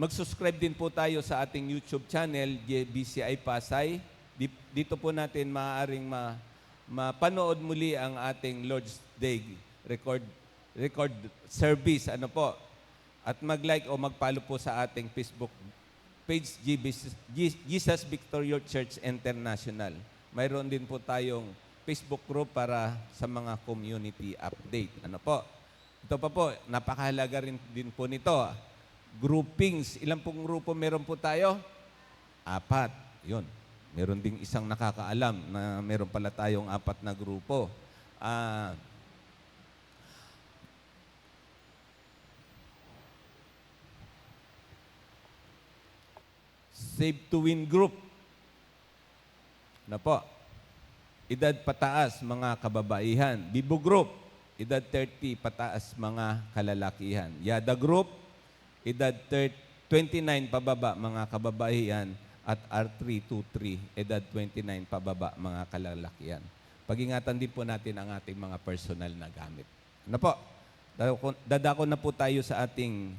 mag-subscribe din po tayo sa ating YouTube channel, BCI Pasay. Dito po natin maaaring mapanood muli ang ating Lord's Day record service. Ano po? At mag-like o mag-follow po sa ating Facebook page, Jesus Victory Church International. Mayroon din po tayong Facebook group para sa mga community update. Ano po? Ito pa po, napakahalaga rin din po nito. Groupings. Ilang pong grupo meron po tayo? 4. Yun. Meron ding isang nakakaalam na meron pala tayong 4 na grupo. Save to Win Group. Na po. Edad pataas, mga kababaihan. Bibo Group. Edad 30 pataas, mga kalalakihan. Yada Group. Edad 29 pababa, mga kababaihan. At R323, edad 29 pababa, mga kalalakihan. Pag-ingatan din po natin ang ating mga personal na gamit. Ano po? Dadako na po tayo sa ating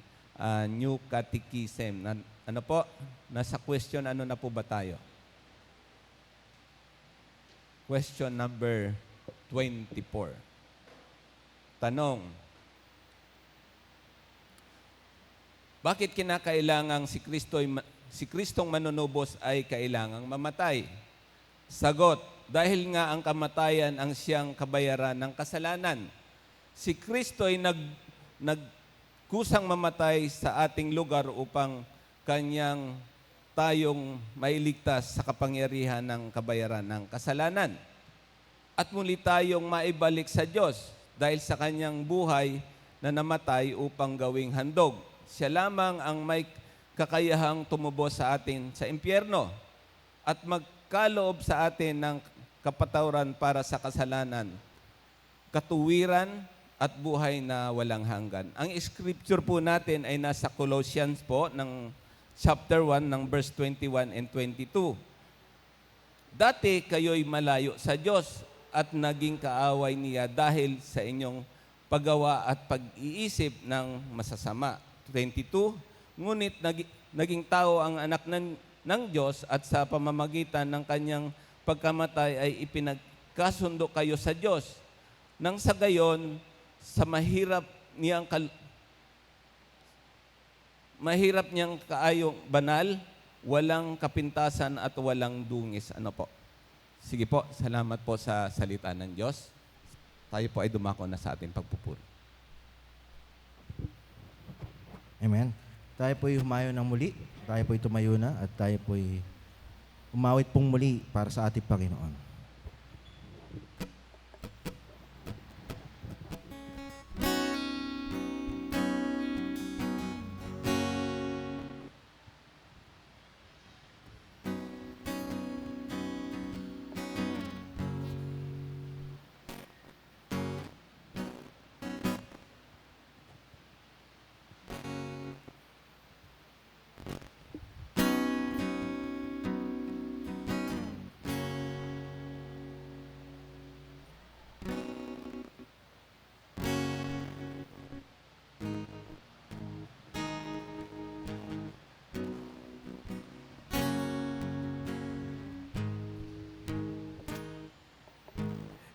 new catechism. Ano po? Nasa question, ano na po ba tayo? Question number 24. Tanong, bakit kinakailangang si Kristong manunubos ay kailangang mamatay? Sagot, dahil nga ang kamatayan ang siyang kabayaran ng kasalanan. Si Kristo ay nagkusang mamatay sa ating lugar upang kanyang tayong mailigtas sa kapangyarihan ng kabayaran ng kasalanan. At muli tayong maibalik sa Diyos dahil sa kanyang buhay na namatay upang gawing handog. Siya lamang ang may kakayahang tumubos sa atin sa impyerno at magkaloob sa atin ng kapatawaran para sa kasalanan, katuwiran at buhay na walang hanggan. Ang scripture po natin ay nasa Colossians po ng chapter 1 ng verse 21 and 22. Dati kayo'y malayo sa Diyos at naging kaaway niya dahil sa inyong paggawa at pag-iisip ng masasama. 22, ngunit naging tao ang anak ng Diyos at sa pamamagitan ng kanyang pagkamatay ay ipinagkasundo kayo sa Diyos. Nang sa gayon, sa mahirap niyang kaayong banal, walang kapintasan at walang dungis. Ano po? Sige po, salamat po sa salita ng Diyos. Tayo po ay dumako na sa ating pagpupuri. Amen. Tayo po'y humayo ng muli. Tayo po'y tumayo na at tayo po'y umawit pong muli para sa ating Panginoon.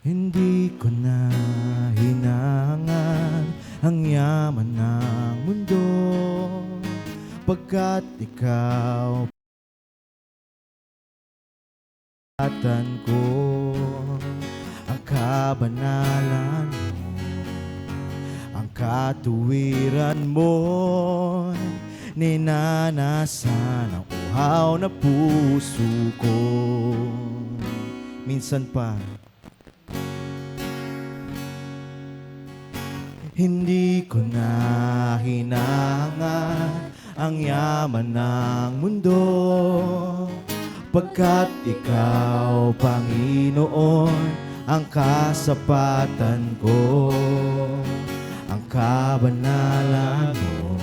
Hindi ko na hinangan ang yaman ng mundo, pagkat ikaw patan ko, ang kabanalan mo, ang katuwiran mo, ninanasan ang uhaw na puso ko. Minsan pa hindi ko na hinangan ang yaman ng mundo, pagkat ikaw, Panginoon, ang kasapatan ko, ang kabanalan mo,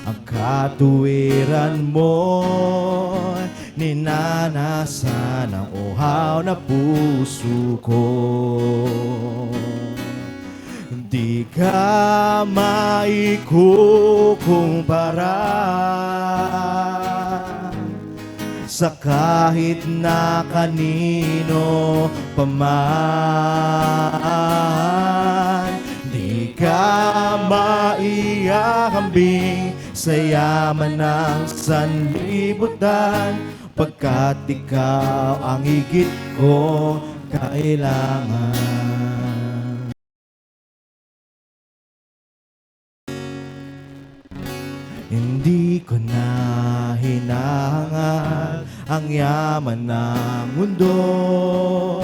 ang katuwiran mo, ninanasan ang uhaw na puso ko. Di ka maikukumpara sa kahit na kanino paman. Di ka maihahambing sa yaman ng sanlibutan, pagkat ikaw ang higit ko kailangan. Hindi ko na hinahangad ang yaman ng mundo,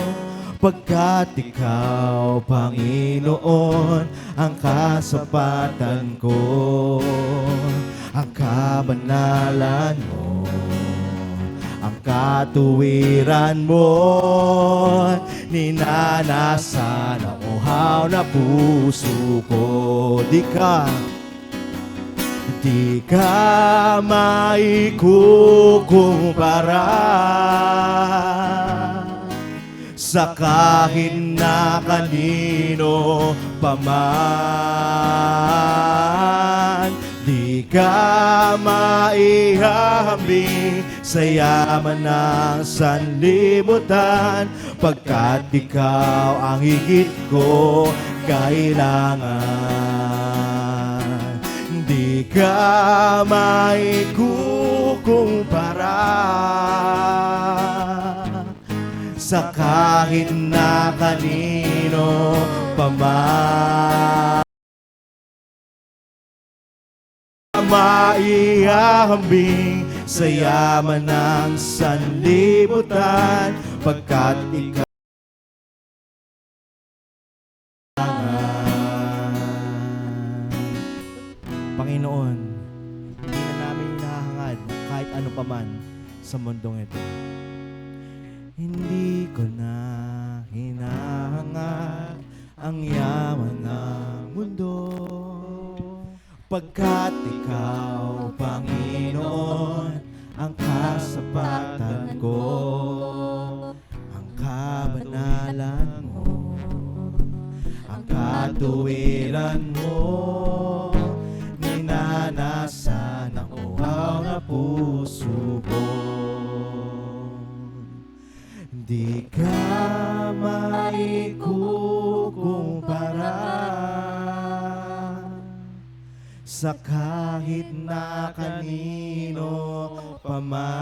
pagkat ikaw, Panginoon, ang kasapatan ko. Ang kabanalan mo, ang katuwiran mo, ninanasa ng uhaw na puso ko. Di ka maikukumpara sa kahit na kanino paman. Di ka maihahambing sa yaman ng sanlibutan, pagkat ikaw ang higit ko kailangan. Di ka maikukumpara sa kahit na kanino paman. Maihahambing sa yaman ng sanlibutan, pagkat ikaw Panginoon, hindi na namin hinahangad kahit ano paman sa mundong ito. Hindi ko na hinahangad ang yaman ng mundo, pagkat ikaw, Panginoon, ang kasapatan ko. Ang kabanalan mo, ang katuwiran mo, ninanasa ng uhaw na puso ko. Di ka maikukumpara sa kahit na kanino paman.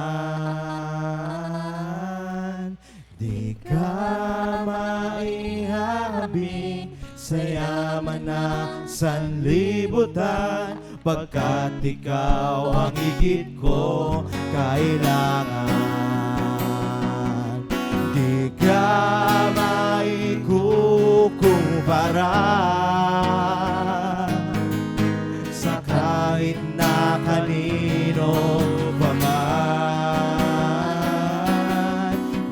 Di ka maihahambing sa yaman ng sanlibutan, pagkat ikaw ang higit ko kailangan. Di ka maikukumpara sa kahit na kanino paman.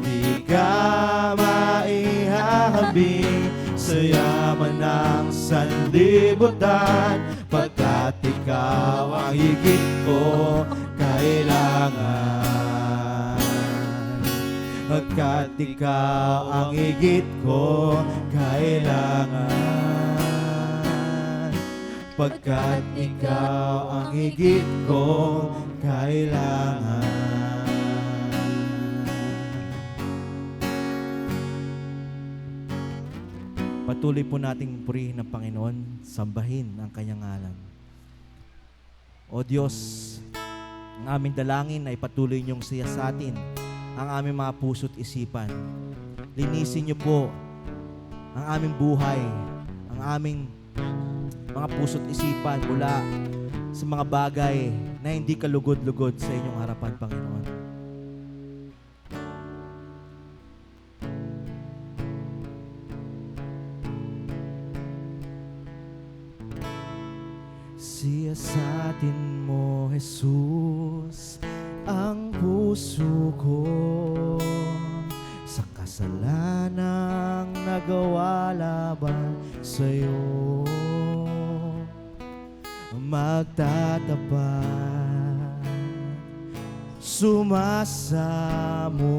Di ka maihahambing sa yaman ng sanlibutan, pagkat ikaw ang higit ko kailangan. Pagkat ikaw ang higit ko kailangan. Pagkat ikaw ang higit ko kailangan. Patuloy po nating purihin ng Panginoon, sambahin ang kanyang ngalan. O Diyos, ang aming dalangin ay patuloy niyong siyasatin ang aming mga puso't isipan. Linisin niyo po ang aming buhay, ang aming mga puso't isipan mula sa mga bagay na hindi kalugod-lugod sa inyong harapan, Panginoon. Siyasatin mo, Jesus, ang puso ko sa kasalanang nagawa laban sa'yo. Magtatapat, sumasamo,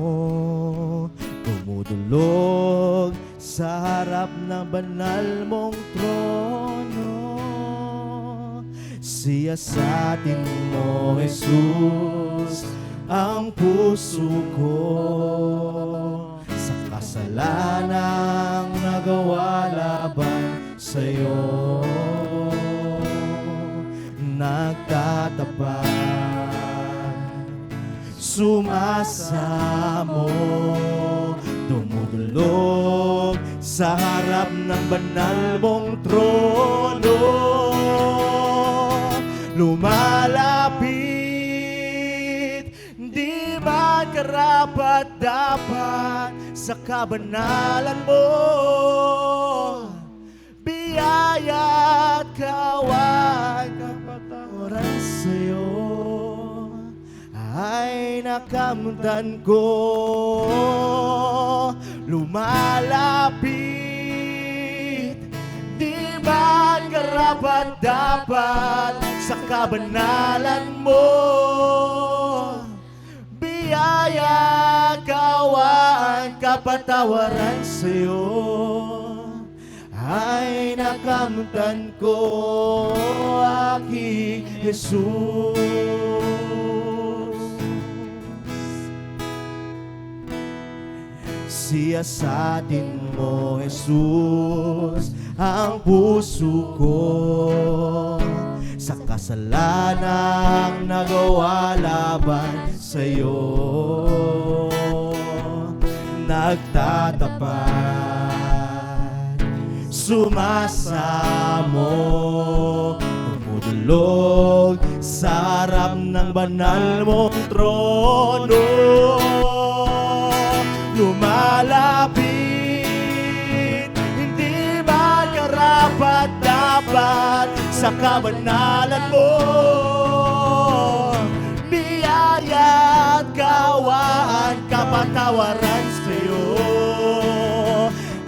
tumutulog sa harap ng banal mong trono. Siyasatin mo, Jesus, ang puso ko sa kasalanang nagawa laban sa'yo. Nagtatapat, sumasamo, dumudulog sa harap ng banal mong trono. Lumalapit, di man karapat-dapat sa kabanalan mo. Biyaya at kawan, kapatawaran sa'yo ay nakamtan ko. Lumalapit, di man karapat-dapat sa kabanalan mo. Biyaya, kawan, kapatawaran sa'yo ay nakamtan ko, aking Jesus. Siyasatin mo, Jesus, ang puso ko sa kasalanang nagawa laban sa'yo. Nagtatapat, sumasamo, tumutulog sa harap ng banal mong trono. Lumalapit, hindi ba karapat-dapat sa kabanalan mo? Biyaya at kawan, kapatawaran sa'yo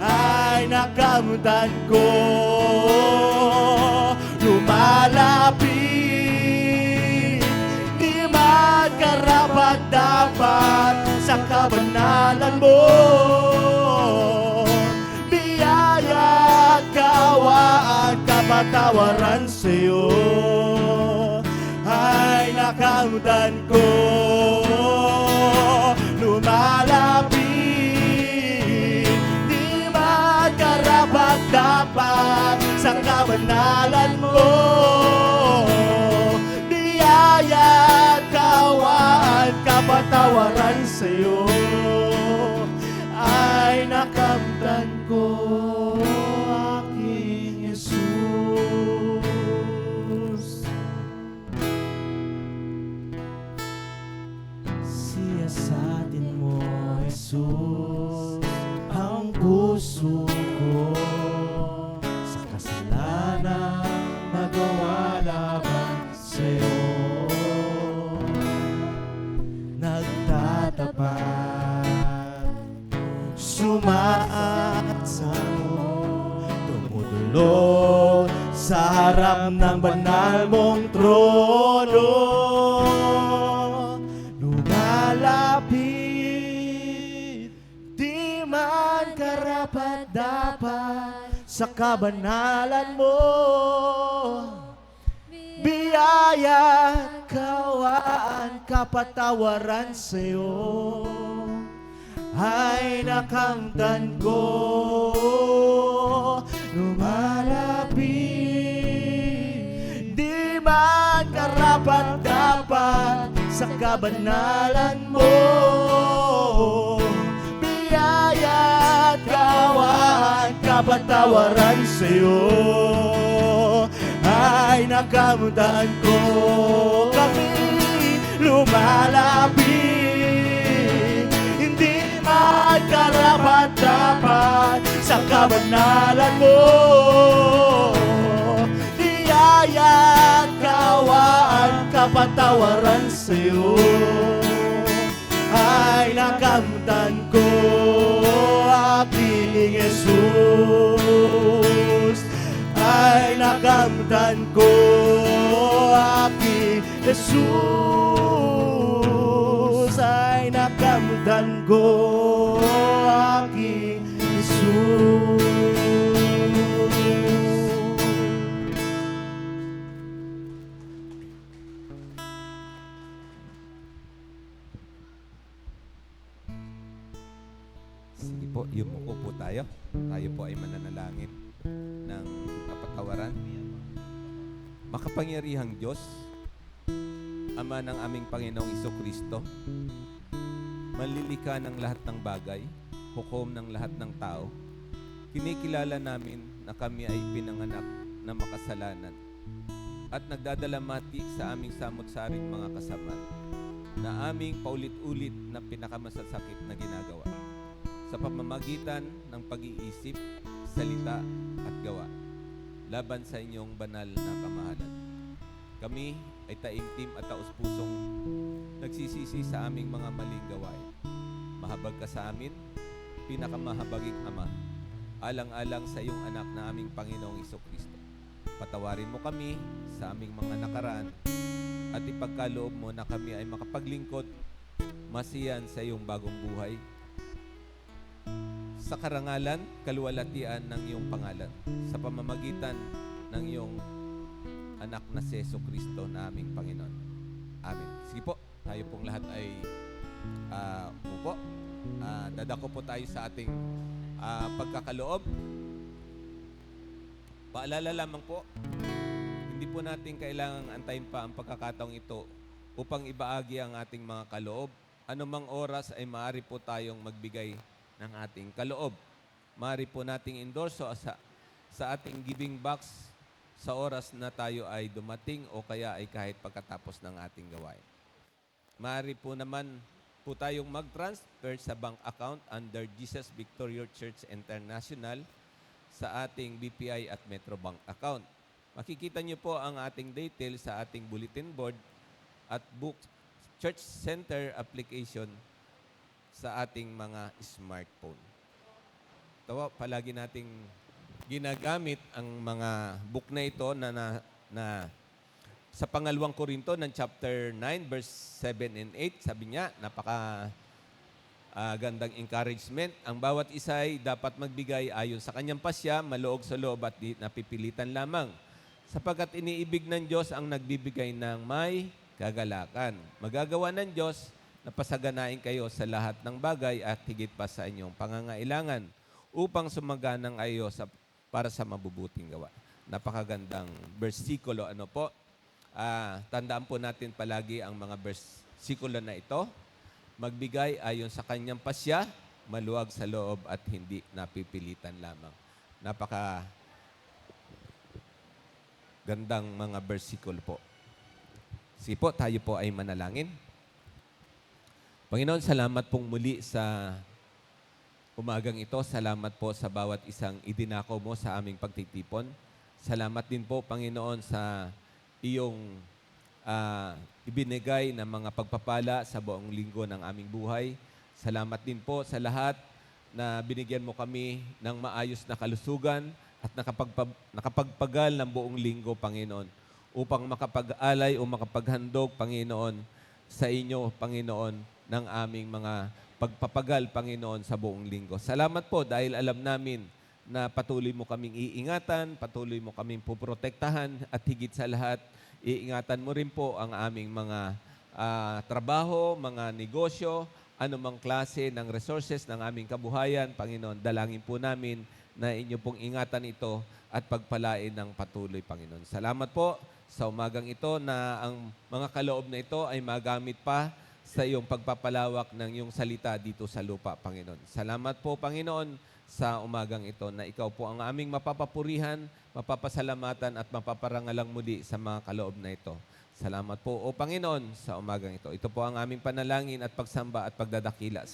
ay nakamtan ko. Lumalapit, di man karapat-dapat sa kabanalan mo. Biyaya at kawan, kapatawaran sa'yo ay nakamtan ko. Lumalapit, di man karapat-dapat sa kabanalan mo. Biyaya at kawan, kapatawaran sa'yo ay nakamtan ko, aking Jesus. Siyasatin mo, Jesus, ang puso ko sa kasalanan nagawa laban sa'yo. Nagtatapat, sumaasamo, tumutulog sa harap ng banal mong trono. Lumalapit, di man karapat-dapat sa kabanalan mo. Biyaya, kawan, kapatawaran sa'yo ay nakamtan ko. Lumalapit, di man karapat-dapat sa kabanalan mo. Biyaya, kawan, kapatawaran sa'yo ay nakamtan ko. Kami lumalapit, hindi man karapat-dapat sa kabanalan mo. Biyaya at kawan, kapatawaran sa'yo ay nakamtan ko, aking Jesus. Ay nakamtan ko, aking Jesus. Ay nakamtan ko, aking Jesus. Sige po, yumuko po tayo. Tayo po ay mananalangin ng kapatawaran. Makapangyarihang Diyos, Ama ng aming Panginoong Isokristo, manlilika ng lahat ng bagay, hukom ng lahat ng tao, kinikilala namin na kami ay pinanganak na makasalanan at nagdadalamati sa aming samot-saring mga kasama na aming paulit-ulit na pinakamasasakit na ginagawa sa pamamagitan ng pag-iisip, salita at gawa laban sa inyong banal na kamahalan. Kami ay taimtim at taus-pusong nagsisisi sa aming mga maling gawain. Mahabag ka sa amin, pinakamahabaging Ama, alang-alang sa iyong anak na aming Panginoong Isokristo. Patawarin mo kami sa aming mga nakaraan at ipagkaloob mo na kami ay makapaglingkod masiyan sa iyong bagong buhay sa karangalan, kaluwalhatian ng iyong pangalan sa pamamagitan ng iyong anak na si Jesucristo na aming Panginoon. Amen. Sige po, tayo pong lahat ay umupo. Dadako po tayo sa ating pagkakaloob. Paalala lamang po, hindi po natin kailangang antayin pa ang pagkakataong ito upang ibaagi ang ating mga kaloob. Anumang oras ay maaari po tayong magbigay ng ating kaloob. Maaari po nating endorso sa ating giving box sa oras na tayo ay dumating o kaya ay kahit pagkatapos ng ating gawain. Maaari po naman po tayong mag-transfer sa bank account under Jesus Victorious Church International sa ating BPI at Metrobank account. Makikita niyo po ang ating details sa ating bulletin board at book Church Center application sa ating mga smartphone. Ito, palagi nating ginagamit ang mga book na ito na sa pangalawang Korinto ng chapter 9 verse 7 and 8, sabi niya, napaka gandang encouragement. Ang bawat isa ay dapat magbigay ayon sa kanyang pasya, maluog sa loob at di napipilitan lamang. Sapagkat iniibig ng Diyos ang nagbibigay ng may kagalakan. Magagawa ng Diyos na pasaganain kayo sa lahat ng bagay at higit pa sa inyong pangangailangan upang sumaganang kayo para sa mabubuting gawa. Napakagandang bersikulo. Ano po? Tandaan po natin palagi ang mga bersikulo na ito. Magbigay ayon sa kanyang pasya, maluwag sa loob at hindi napipilitan lamang. Napaka gandang mga bersikulo po. Sige po, tayo po ay manalangin. Panginoon, salamat pong muli sa umagang ito. Salamat po sa bawat isang idinako mo sa aming pagtitipon. Salamat din po, Panginoon, sa iyong ibinigay na mga pagpapala sa buong linggo ng aming buhay. Salamat din po sa lahat na binigyan mo kami ng maayos na kalusugan at nakapagpagal ng buong linggo, Panginoon, upang makapag-alay o makapaghandog, Panginoon, sa inyo, Panginoon, ng aming mga pagpapagal, Panginoon, sa buong linggo. Salamat po dahil alam namin na patuloy mo kaming iingatan, patuloy mo kaming puprotektahan at higit sa lahat, iingatan mo rin po ang aming mga trabaho, mga negosyo, anumang klase ng resources ng aming kabuhayan. Panginoon, dalangin po namin na inyo pong ingatan ito at pagpalain ng patuloy, Panginoon. Salamat po sa umagang ito na ang mga kaloob na ito ay magamit pa sa iyong pagpapalawak ng iyong salita dito sa lupa, Panginoon. Salamat po, Panginoon, sa umagang ito na ikaw po ang aming mapapapurihan, mapapasalamatan at mapaparangalang muli sa mga kaloob na ito. Salamat po, O Panginoon, sa umagang ito. Ito po ang aming panalangin at pagsamba at pagdadakila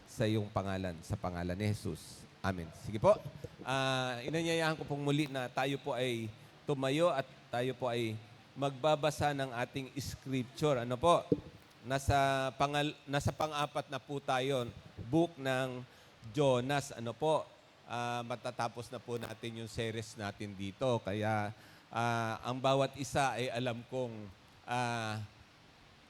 sa iyong pangalan, sa pangalan ni Jesus. Amen. Sige po, inanyayahan ko pong muli na tayo po ay tumayo at tayo po ay magbabasa ng ating scripture. Ano po? Nasa pang-apat na po tayo, book ng Jonas. Ano po? Matatapos na po natin yung series natin dito. Kaya ang bawat isa ay alam kong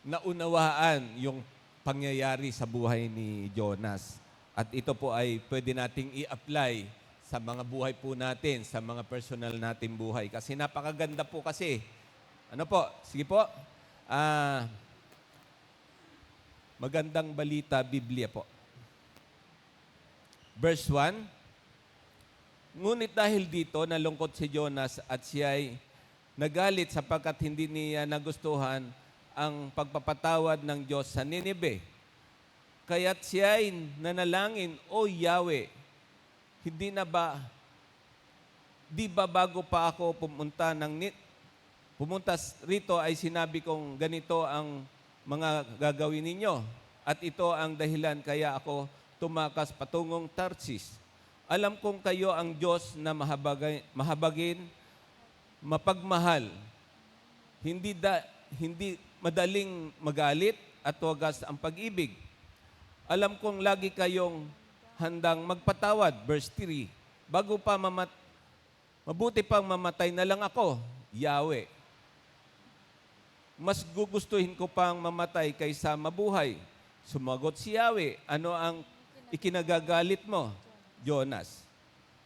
naunawaan yung pangyayari sa buhay ni Jonas. At ito po ay pwede nating i-apply sa mga buhay po natin, sa mga personal nating buhay. Kasi napakaganda po kasi. Ano po? Sige po. Magandang balita, Biblia po. Verse 1, ngunit dahil dito, nalungkot si Jonas at siya'y nagalit sapagkat hindi niya nagustuhan ang pagpapatawad ng Diyos sa Nineveh. Kaya't siya'y nanalangin, O Yahweh, di ba bago pa ako pumunta rito ay sinabi kong ganito ang mga gagawin ninyo. At ito ang dahilan kaya ako tumakas patungong Tarsis. Alam kong kayo ang Diyos na mahabagin, mapagmahal, hindi madaling magalit at wagas ang pag-ibig. Alam kong lagi kayong handang magpatawad. Verse 3, mabuti pang mamatay na lang ako, Yahweh. Mas gugustuhin ko pang mamatay kaysa mabuhay. Sumagot si Yahweh, ano ang ikinagagalit mo, Jonas?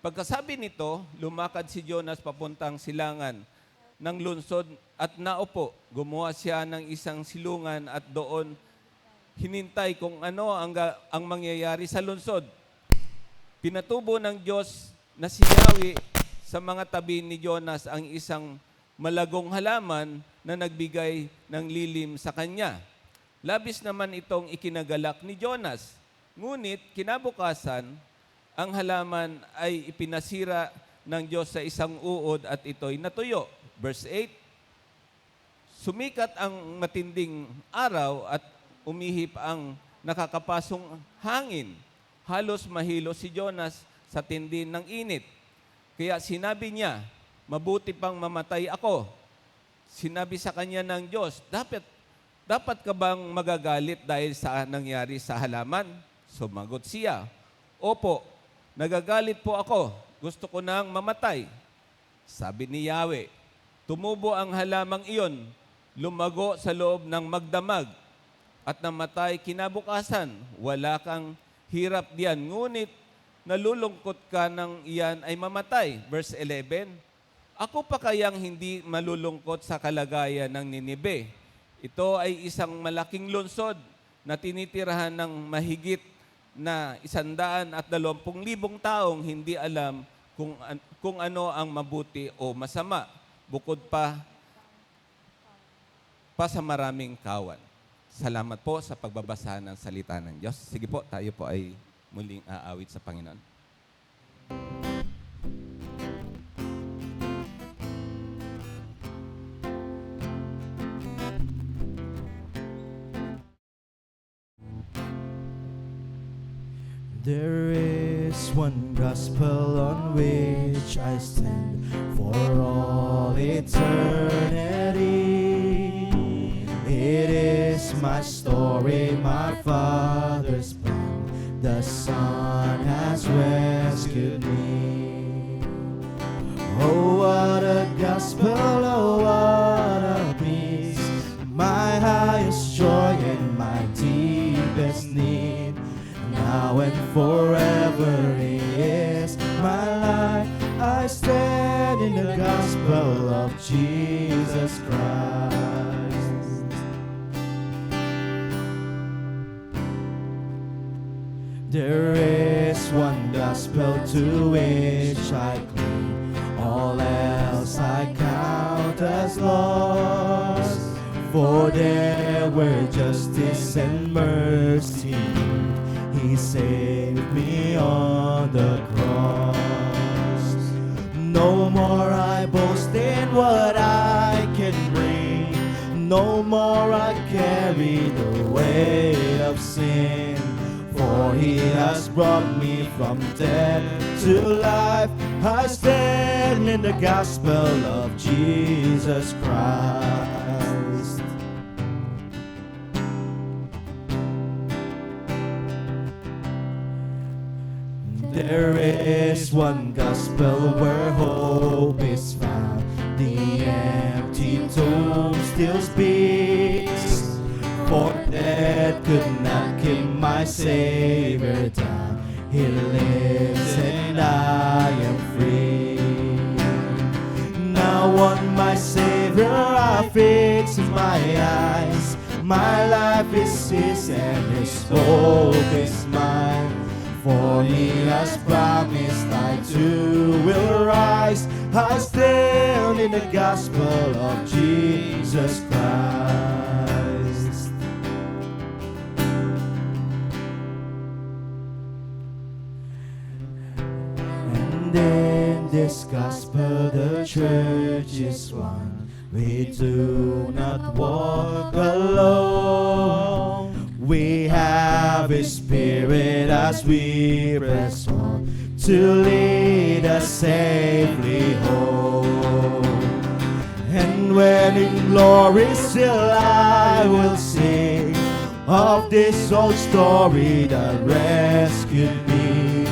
Pagkasabi nito, lumakad si Jonas papuntang silangan ng lungsod at naupo. Gumawa siya ng isang silungan at doon hinintay kung ano ang mangyayari sa lungsod. Pinatubo ng Diyos na si Yahweh sa mga tabi ni Jonas ang isang malagong halaman na nagbigay ng lilim sa kanya. Labis naman itong ikinagalak ni Jonas. Ngunit kinabukasan, ang halaman ay ipinasira ng Diyos sa isang uod at ito'y natuyo. Verse 8, sumikat ang matinding araw at umihip ang nakakapasong hangin. Halos mahilo si Jonas sa tindi ng init. Kaya sinabi niya, mabuti pang mamatay ako. Sinabi sa kanya ng Diyos, dapat ka bang magagalit dahil sa nangyari sa halaman? Sumagot siya, opo, nagagalit po ako. Gusto ko nang mamatay. Sabi ni Yahweh, tumubo ang halamang iyon, lumago sa loob ng magdamag, at namatay kinabukasan. Wala kang hirap diyan, ngunit nalulungkot ka nang iyan ay mamatay. Verse 11, ako pa kayang hindi malulungkot sa kalagayan ng Nineveh? Ito ay isang malaking lungsod na tinitirahan ng mahigit na 120,000 taong hindi alam kung ano ang mabuti o masama, bukod pa sa maraming kawan. Salamat po sa pagbabasa ng salita ng Diyos. Sige po, tayo po ay muling aawit sa Panginoon. There is one gospel on which I stand for all eternity. It is my story, my Father's plan. The Son has rescued me. Oh, what a gospel, oh, what a peace. My highest joy and my deepest need. Now and forever He is my life. I stand in the gospel of Jesus Christ. There is one gospel to which I cling. All else I count as lost. For there were justice and mercy. He saved me on the cross. No more I boast in what I can bring. No more I carry the weight of sin. For He has brought me from death to life. I stand in the gospel of Jesus Christ. There is one gospel where hope is found. The empty tomb still speaks, for death could not keep my Savior down. He lives and I am free. Now on my Savior I fix my eyes. My life is His and His hope is mine. For He has promised I too will rise. I stand in the gospel of Jesus Christ. And in this gospel the church is one. We do not walk alone. We have His Spirit as we press on to lead us safely home. And when in glory still I will sing of this old story that rescued me.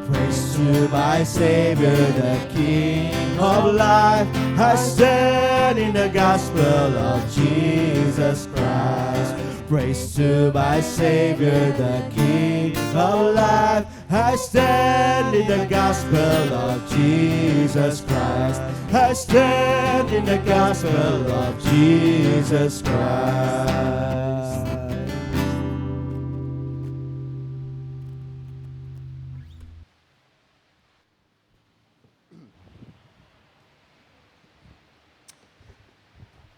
Praise to my Savior, the King of life. I stand in the gospel of Jesus Christ. Praise to my Savior, the King of life. I stand in the gospel of Jesus Christ. I stand in the gospel of Jesus Christ.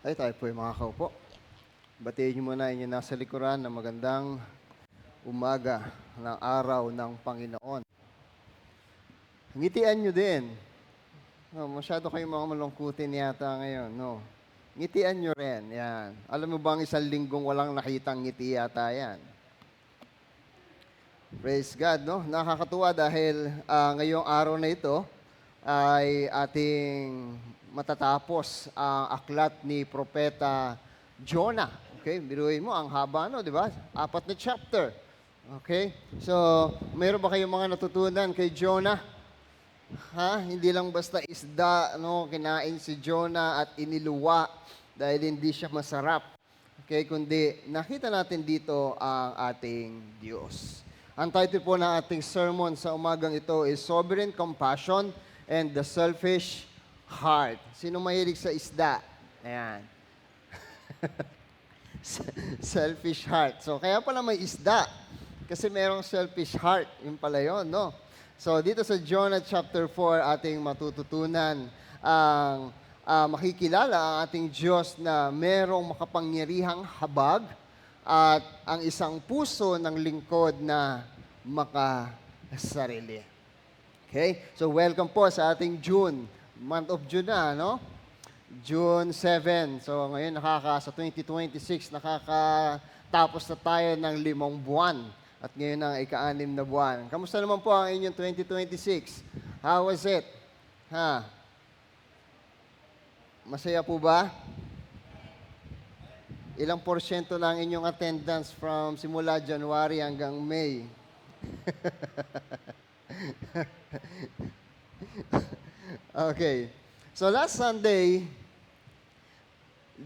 Ay, tayo po yung mga kaupo. Batiin niyo muna inyo nasa likuran na magandang umaga ng araw ng Panginoon. Ngitian niyo din. No, masyado kayong mga malungkutin yata ngayon. No. Ngitian niyo rin. Yan. Alam mo ba ang isang linggong walang nakitang ngiti yata yan? Praise God, no? Nakakatuwa dahil ngayong araw na ito ay ating matatapos ang aklat ni Propeta Jonah. Okay, biruin mo, ang haba, no, di ba? 4 na chapter. Okay? So, mayroon ba kayong mga natutunan kay Jonah? Ha? Hindi lang basta isda, no, kinain si Jonah at iniluwa dahil hindi siya masarap. Okay, kundi nakita natin dito ang ating Diyos. Ang title po ng ating sermon sa umagang ito is Sovereign Compassion and the Selfish Heart. Sino mahilig sa isda? Ayan. Selfish heart. So, kaya pala may isda. Kasi merong selfish heart. Yung pala yun, no? So, dito sa Jonah chapter 4, ating matututunan ang makikilala ang ating Diyos na merong makapangyarihang habag at ang isang puso ng lingkod na makasarili. Okay? So, welcome po sa ating June. Month of June na, no? June 7. So, ngayon sa 2026, nakakatapos na tayo ng 5 buwan. At ngayon ang ika-6 na buwan. Kamusta naman po ang inyong 2026? How was it? Ha? Masaya po ba? Ilang porsyento na ang inyong attendance from simula January hanggang May? Okay. So last Sunday,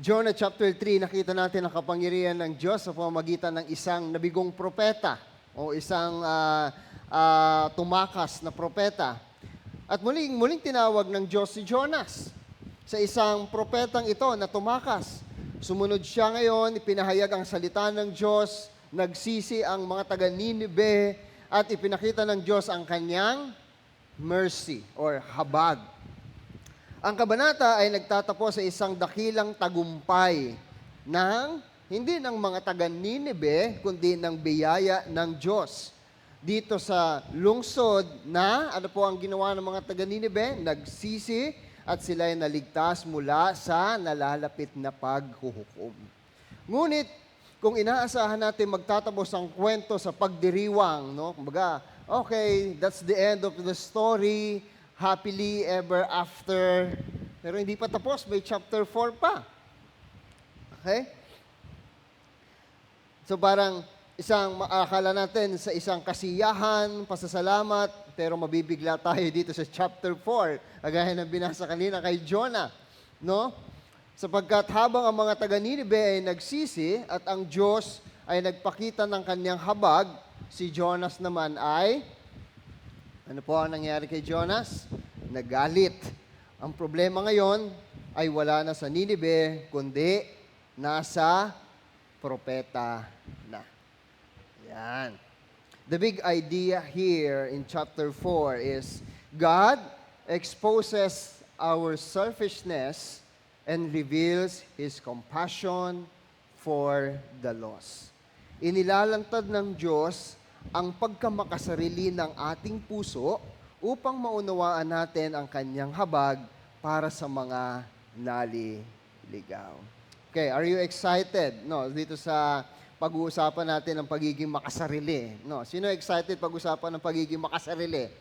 Jonah chapter 3, nakita natin ang kapangyarihan ng Diyos sa pamamagitan ng isang nabigong propeta o isang tumakas na propeta. At muling tinawag ng Diyos si Jonas sa isang propetang ito na tumakas. Sumunod siya ngayon, ipinahayag ang salita ng Diyos, nagsisi ang mga taga-Ninive at ipinakita ng Diyos ang kanyang mercy or habag. Ang kabanata ay nagtatapos sa isang dakilang tagumpay hindi ng mga taga-Ninive, kundi ng biyaya ng Diyos. Dito sa lungsod na, ano po ang ginawa ng mga taga-Ninive? Nagsisi at sila'y naligtas mula sa nalalapit na paghuhukom. Ngunit, kung inaasahan natin magtatapos ang kwento sa pagdiriwang, no? Kumbaga, okay, that's the end of the story, happily ever after. Pero hindi pa tapos, may chapter 4 pa. Okay? So parang isang maakala natin sa isang kasiyahan, pasasalamat, pero mabibigla tayo dito sa chapter 4, kagaya ng binasa kanina kay Jonah. No? Sapagkat habang ang mga taga-Ninive ay nagsisi at ang Diyos ay nagpakita ng kanyang habag, si Jonas naman ay Ano po ang nangyari kay Jonas? Nagalit. Ang problema ngayon ay wala na sa Ninive, kundi nasa propeta na. Yan. The big idea here in chapter 4 is God exposes our selfishness and reveals His compassion for the lost. Inilalantad ng Diyos ang pagkamakasarili ng ating puso upang maunawaan natin ang kanyang habag para sa mga naliligaw. Okay, are you excited? No, dito sa pag-uusapan natin ng pagiging makasarili. No, sino excited pag-usapan ng pagiging makasarili?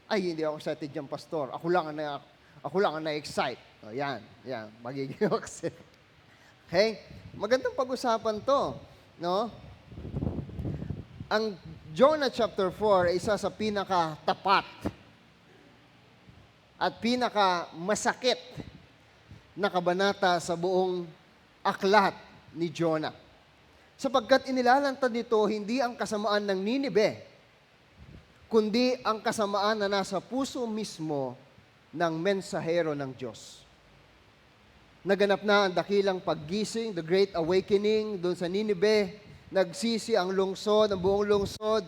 Ay, hindi ako excited diyan, pastor. Ako lang ang na-excite. No, yan, magiging makasarili. Okay? Magandang pag-usapan 'to, no? Ang Jonah chapter 4 ay isa sa pinaka-tapat at pinaka-masakit na kabanata sa buong aklat ni Jonah. Sapagkat inilalantad nito hindi ang kasamaan ng Ninive, kundi ang kasamaan na nasa puso mismo ng mensahero ng Diyos. Naganap na ang dakilang paggising, the Great Awakening doon sa Ninive. Nagsisi ang lungsod, ang buong lungsod.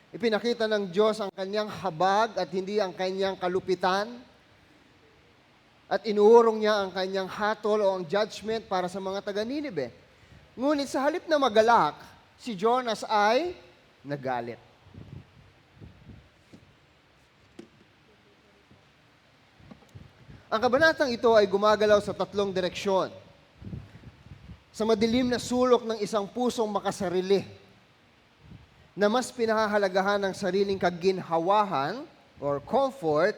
Ipinakita ng Diyos ang kanyang habag at hindi ang kanyang kalupitan. At inuurong niya ang kanyang hatol o ang judgment para sa mga taga-Ninive. Ngunit sa halip na magalak, si Jonas ay nagalit. Ang kabanatang ito ay gumagalaw sa tatlong direksyon. Sa madilim na sulok ng isang pusong makasarili na mas pinahahalagahan ng sariling kaginhawahan or comfort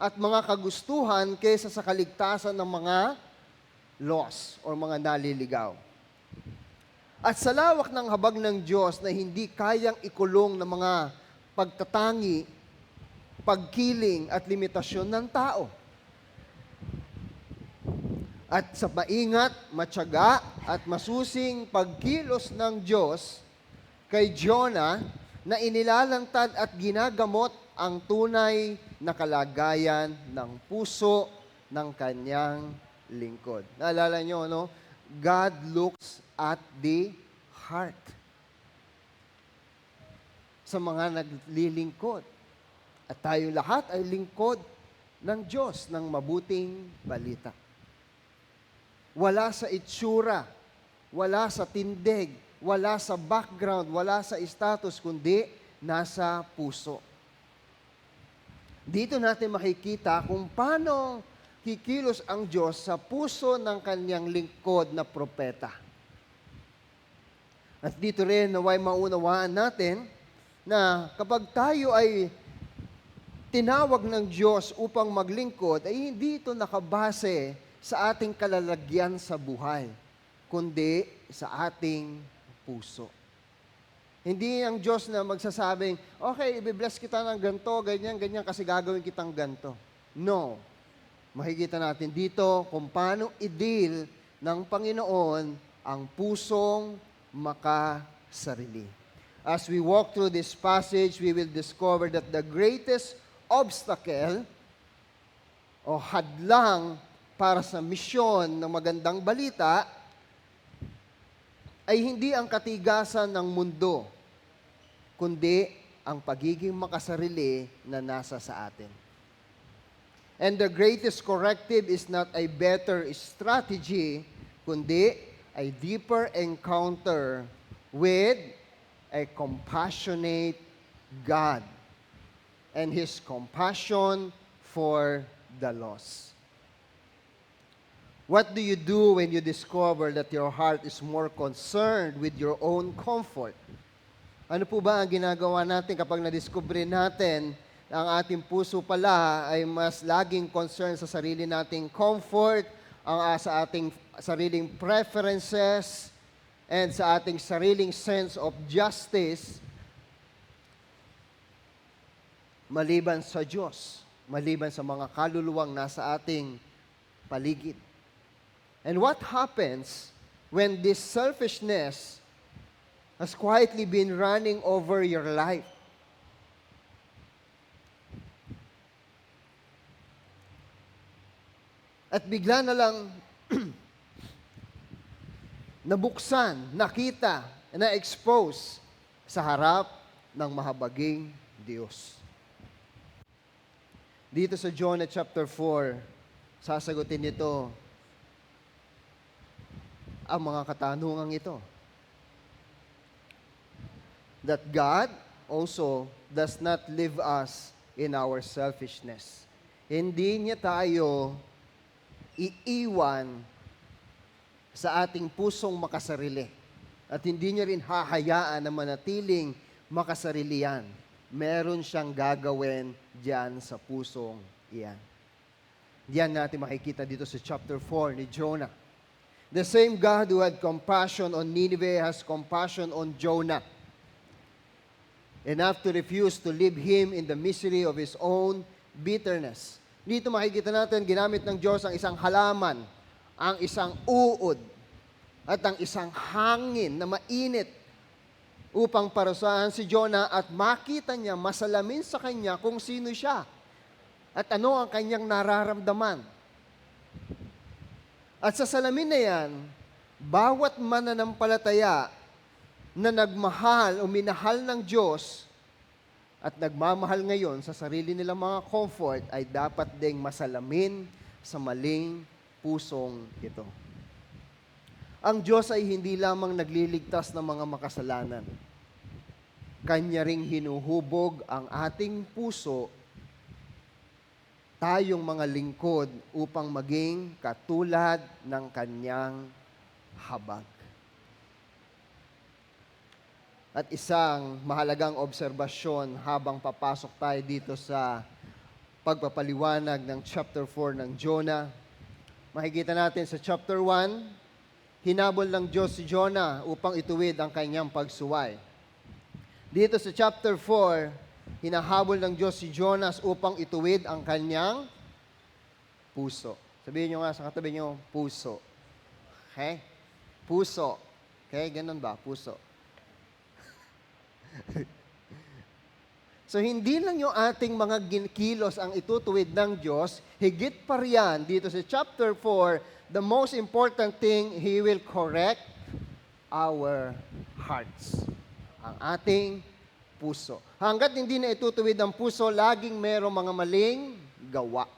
at mga kagustuhan kaysa sa kaligtasan ng mga lost or mga naliligaw. At sa lawak ng habag ng Diyos na hindi kayang ikulong ng mga pagtatangi, pagkiling at limitasyon ng tao. At sa maingat, matyaga at masusing pagkilos ng Diyos kay Jonah na inilalantad at ginagamot ang tunay na kalagayan ng puso ng kanyang lingkod. Naalala nyo, no? God looks at the heart sa mga naglilingkod. At tayo lahat ay lingkod ng Diyos ng mabuting balita. Wala sa itsura, wala sa tindig, wala sa background, wala sa status, kundi nasa puso. Dito natin makikita kung paano kikilos ang Diyos sa puso ng kanyang lingkod na propeta. At dito rin naway maunawaan natin na kapag tayo ay tinawag ng Diyos upang maglingkod, ay hindi ito nakabase sa ating kalalagyan sa buhay, kundi sa ating puso. Hindi ang Diyos na magsasabing, okay, i-bless kita ng ganito, ganyan, kasi gagawin kitang ganito. No. Makikita natin dito kung paano i-deal ng Panginoon ang pusong makasarili. As we walk through this passage, we will discover that the greatest obstacle o hadlang para sa misyon ng magandang balita ay hindi ang katigasan ng mundo, kundi ang pagiging makasarili na nasa sa atin. And the greatest corrective is not a better strategy, kundi a deeper encounter with a compassionate God and His compassion for the lost. What do you do when you discover that your heart is more concerned with your own comfort? Ano po ba ang ginagawa natin kapag nadiskubre natin na ang ating puso pala ay mas laging concerned sa sarili nating comfort, sa ating sariling preferences, and sa ating sariling sense of justice, maliban sa Diyos, maliban sa mga kaluluwang nasa ating paligid. And what happens when this selfishness has quietly been running over your life? At bigla na lang nabuksan, nakita, na-expose sa harap ng mahabaging Diyos. Dito sa Jonah chapter 4, sasagutin nito ang mga katanungang ito. That God also does not leave us in our selfishness. Hindi niya tayo iiwan sa ating pusong makasarili. At hindi niya rin hahayaan na manatiling makasarili yan. Meron siyang gagawin diyan sa pusong iyan. Diyan natin makikita dito sa chapter 4 ni Jonah. The same God who had compassion on Nineveh has compassion on Jonah. Enough to refuse to leave him in the misery of his own bitterness. Dito makikita natin, ginamit ng Diyos ang isang halaman, ang isang uod, at ang isang hangin na mainit upang parusahan si Jonah at makita niya, masalamin sa kanya kung sino siya at ano ang kanyang nararamdaman. At sa salamin na yan, bawat mananampalataya na nagmahal o minahal ng Diyos at nagmamahal ngayon sa sarili nilang mga comfort ay dapat ding masalamin sa maling pusong ito. Ang Diyos ay hindi lamang nagliligtas ng mga makasalanan. Kanya ring hinuhubog ang ating puso, tayong mga lingkod, upang maging katulad ng kanyang habag. At isang mahalagang obserbasyon habang papasok tayo dito sa pagpapaliwanag ng chapter 4 ng Jonah, makikita natin sa chapter 1, hinabol ng Diyos si Jonah upang ituwid ang kanyang pagsuway. Dito sa chapter 4, hinahabol ng Diyos si Jonas upang ituwid ang kanyang puso. Sabihin nyo nga sa katabi nyo, puso. Okay? Puso. Okay? Ganun ba? Puso. So, hindi lang yung ating mga kilos ang itutuwid ng Diyos, higit pa riyan dito sa chapter 4, the most important thing, He will correct our hearts. Ang ating puso. Hanggat hindi na itutuwid ang puso, laging merong mga maling gawa.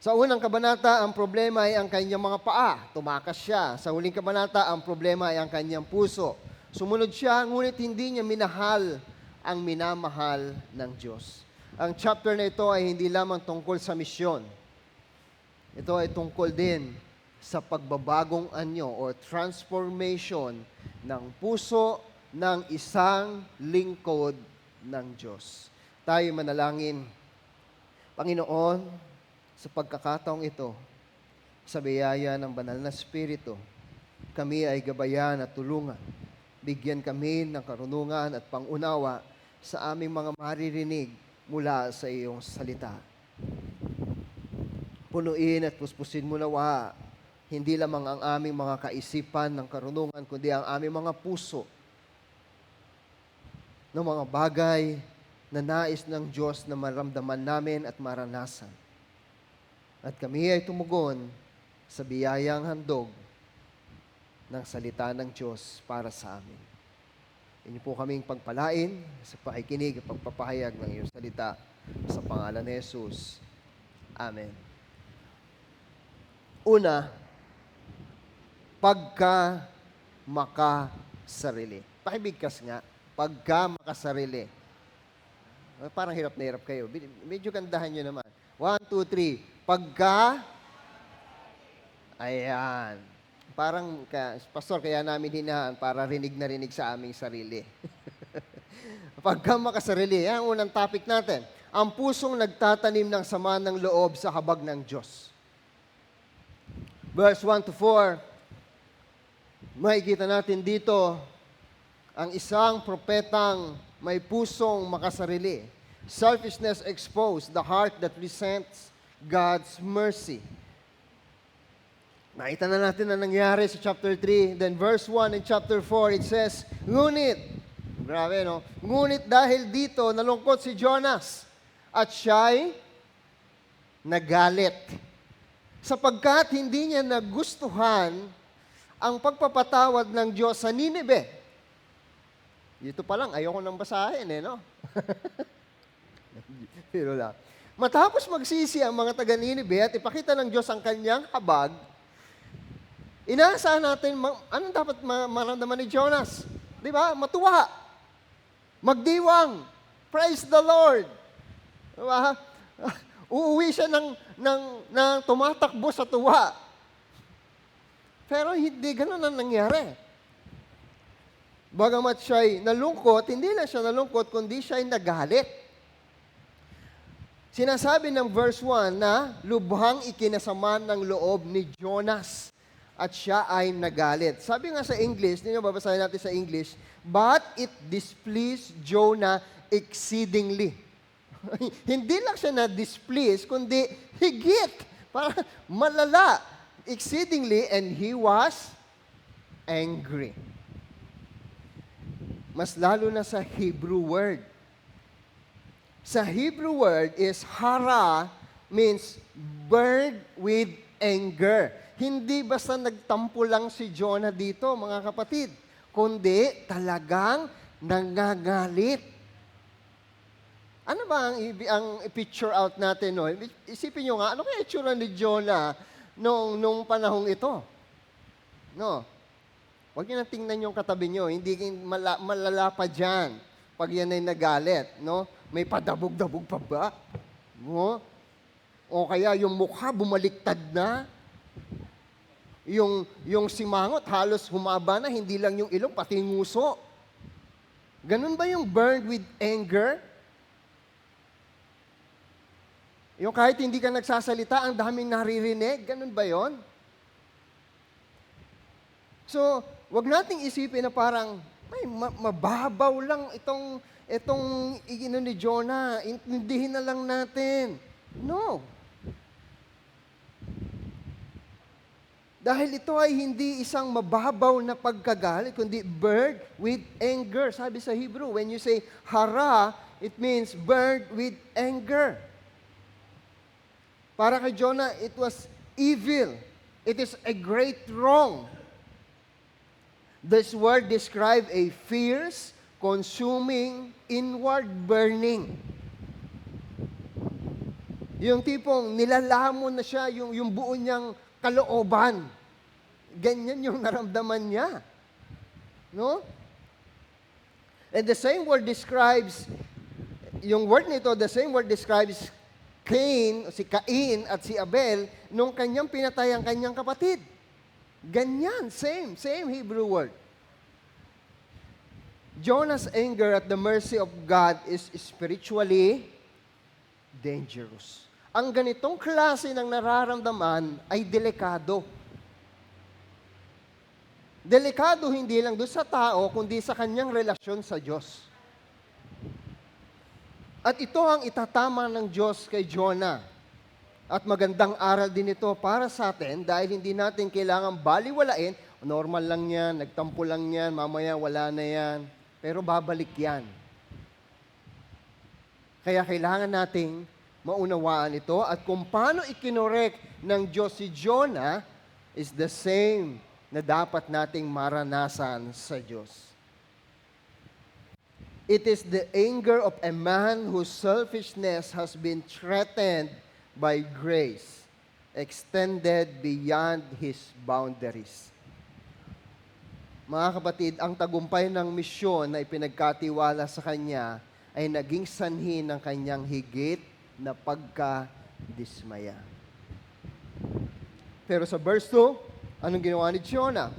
Sa unang kabanata, ang problema ay ang kanyang mga paa. Tumakas siya. Sa huling kabanata, ang problema ay ang kanyang puso. Sumunod siya, ngunit hindi niya minahal ang minamahal ng Diyos. Ang chapter na ito ay hindi lamang tungkol sa misyon. Ito ay tungkol din sa pagbabagong anyo o transformation ng puso ng isang lingkod ng Diyos. Tayo manalangin. Panginoon, sa pagkakataong ito, sa biyaya ng banal na Espiritu, kami ay gabayan at tulungan. Bigyan kami ng karunungan at pangunawa sa aming mga maririnig mula sa iyong salita. Punuin at puspusin mo nawa, hindi lamang ang aming mga kaisipan ng karunungan, kundi ang aming mga puso ng mga bagay na nais ng Diyos na maramdaman namin at maranasan. At kami ay tumugon sa biyayang handog ng salita ng Diyos para sa amin. Inyo po kaming pagpalain sa pakikinig at pagpapahayag ng iyong salita sa pangalan ni Jesus. Amen. Una, pagka makasarili. Pakibigkas nga, pagka makasarili. Parang hirap na hirap kayo. Medyo gandahan nyo naman. 1, 2, 3. Pagka, ayan. Parang, Pastor, kaya namin hinahan para rinig na rinig sa aming sarili. Pagka makasarili, yan ang unang topic natin. Ang pusong nagtatanim ng sama ng loob sa habag ng Diyos. Verse 1 to 4, makikita natin dito ang isang propetang may pusong makasarili. Selfishness exposed, the heart that resents God's mercy. Nakita na natin ang nangyari sa chapter 3. Then verse 1 in chapter 4, it says, ngunit, grabe no? Ngunit dahil dito, nalungkot si Jonas at siya'y nagalit. Sapagkat hindi niya nagustuhan ang pagpapatawad ng Diyos sa Nineveh. Dito pa lang, ayoko nang basahin no? Pero lang. Matapos magsisi ang mga taga Nineveh at ipakita ng Diyos ang kanyang habag, inaasahan natin, anong dapat maramdaman ni Jonas? Di ba? Matuwa. Magdiwang. Praise the Lord. Di ba? Uuwi siya ng tumatakbo sa tuwa. Pero hindi ganun ang nangyari. Bagamat siya'y nalungkot, hindi lang siya nalungkot, kundi siya'y nagalit. Sinasabi ng verse 1 na lubhang ikinasama ng loob ni Jonas at siya ay nagalit. Sabi nga sa English, ninyo babasahin natin sa English, but it displeased Jonah exceedingly. Hindi lang siya na-displeased, kundi higit, para malala, exceedingly, and he was angry. Mas lalo na sa Hebrew word. Sa Hebrew word is hara, means burned with anger. Hindi basta nagtampo lang si Jonah dito, mga kapatid, kundi talagang nangagalit. Ano ba ang picture out natin? No? Isipin nyo nga, ano kaya itsura ni Jonah nung panahong ito? No? Huwag nyo na tingnan yung katabi nyo, hindi malala pa dyan pag yan ay nagalit. No? May padabog-dabog pa ba? No? O kaya yung mukha bumaliktad na. Yung simangot halos humaba na, hindi lang yung ilong, pati nguso. Ganun ba yung burned with anger? Yung kahit hindi ka nagsasalita, ang daming naririnig, ganun ba yon? So, wag nating isipin na parang, ay, mababaw lang itong ni Jonah, intindihin na lang natin. No. Dahil ito ay hindi isang mababaw na pagkagalit, kundi burned with anger. Sabi sa Hebrew, when you say hara, it means burned with anger. Para kay Jonah, it was evil. It is a great wrong. This word describes a fierce, consuming, inward burning. Yung tipong nilalamon na siya, yung buo niyang kalooban. Ganyan yung naramdaman niya. No? And the same word describes, yung word nito, the same word describes Cain, si Cain at si Abel, nung kanyang pinatay ang kanyang kapatid. Ganyan, same Hebrew word. Jonah's anger at the mercy of God is spiritually dangerous. Ang ganitong klase ng nararamdaman ay delikado. Delikado hindi lang doon sa tao, kundi sa kanyang relasyon sa Diyos. At ito ang itatama ng Diyos kay Jonah. At magandang aral din ito para sa atin dahil hindi natin kailangan baliwalain. Normal lang yan, nagtampo lang yan, mamaya wala na yan. Pero babalik yan. Kaya kailangan nating maunawaan ito at kung paano ikinorek ng Diyos si Jonah is the same na dapat nating maranasan sa Diyos. It is the anger of a man whose selfishness has been threatened by grace, extended beyond his boundaries. Mga kapatid, ang tagumpay ng misyon na ipinagkatiwala sa kanya ay naging sanhi ng kanyang higit na pagkadismaya. Pero sa verse 2, anong ginawa ni Jonah?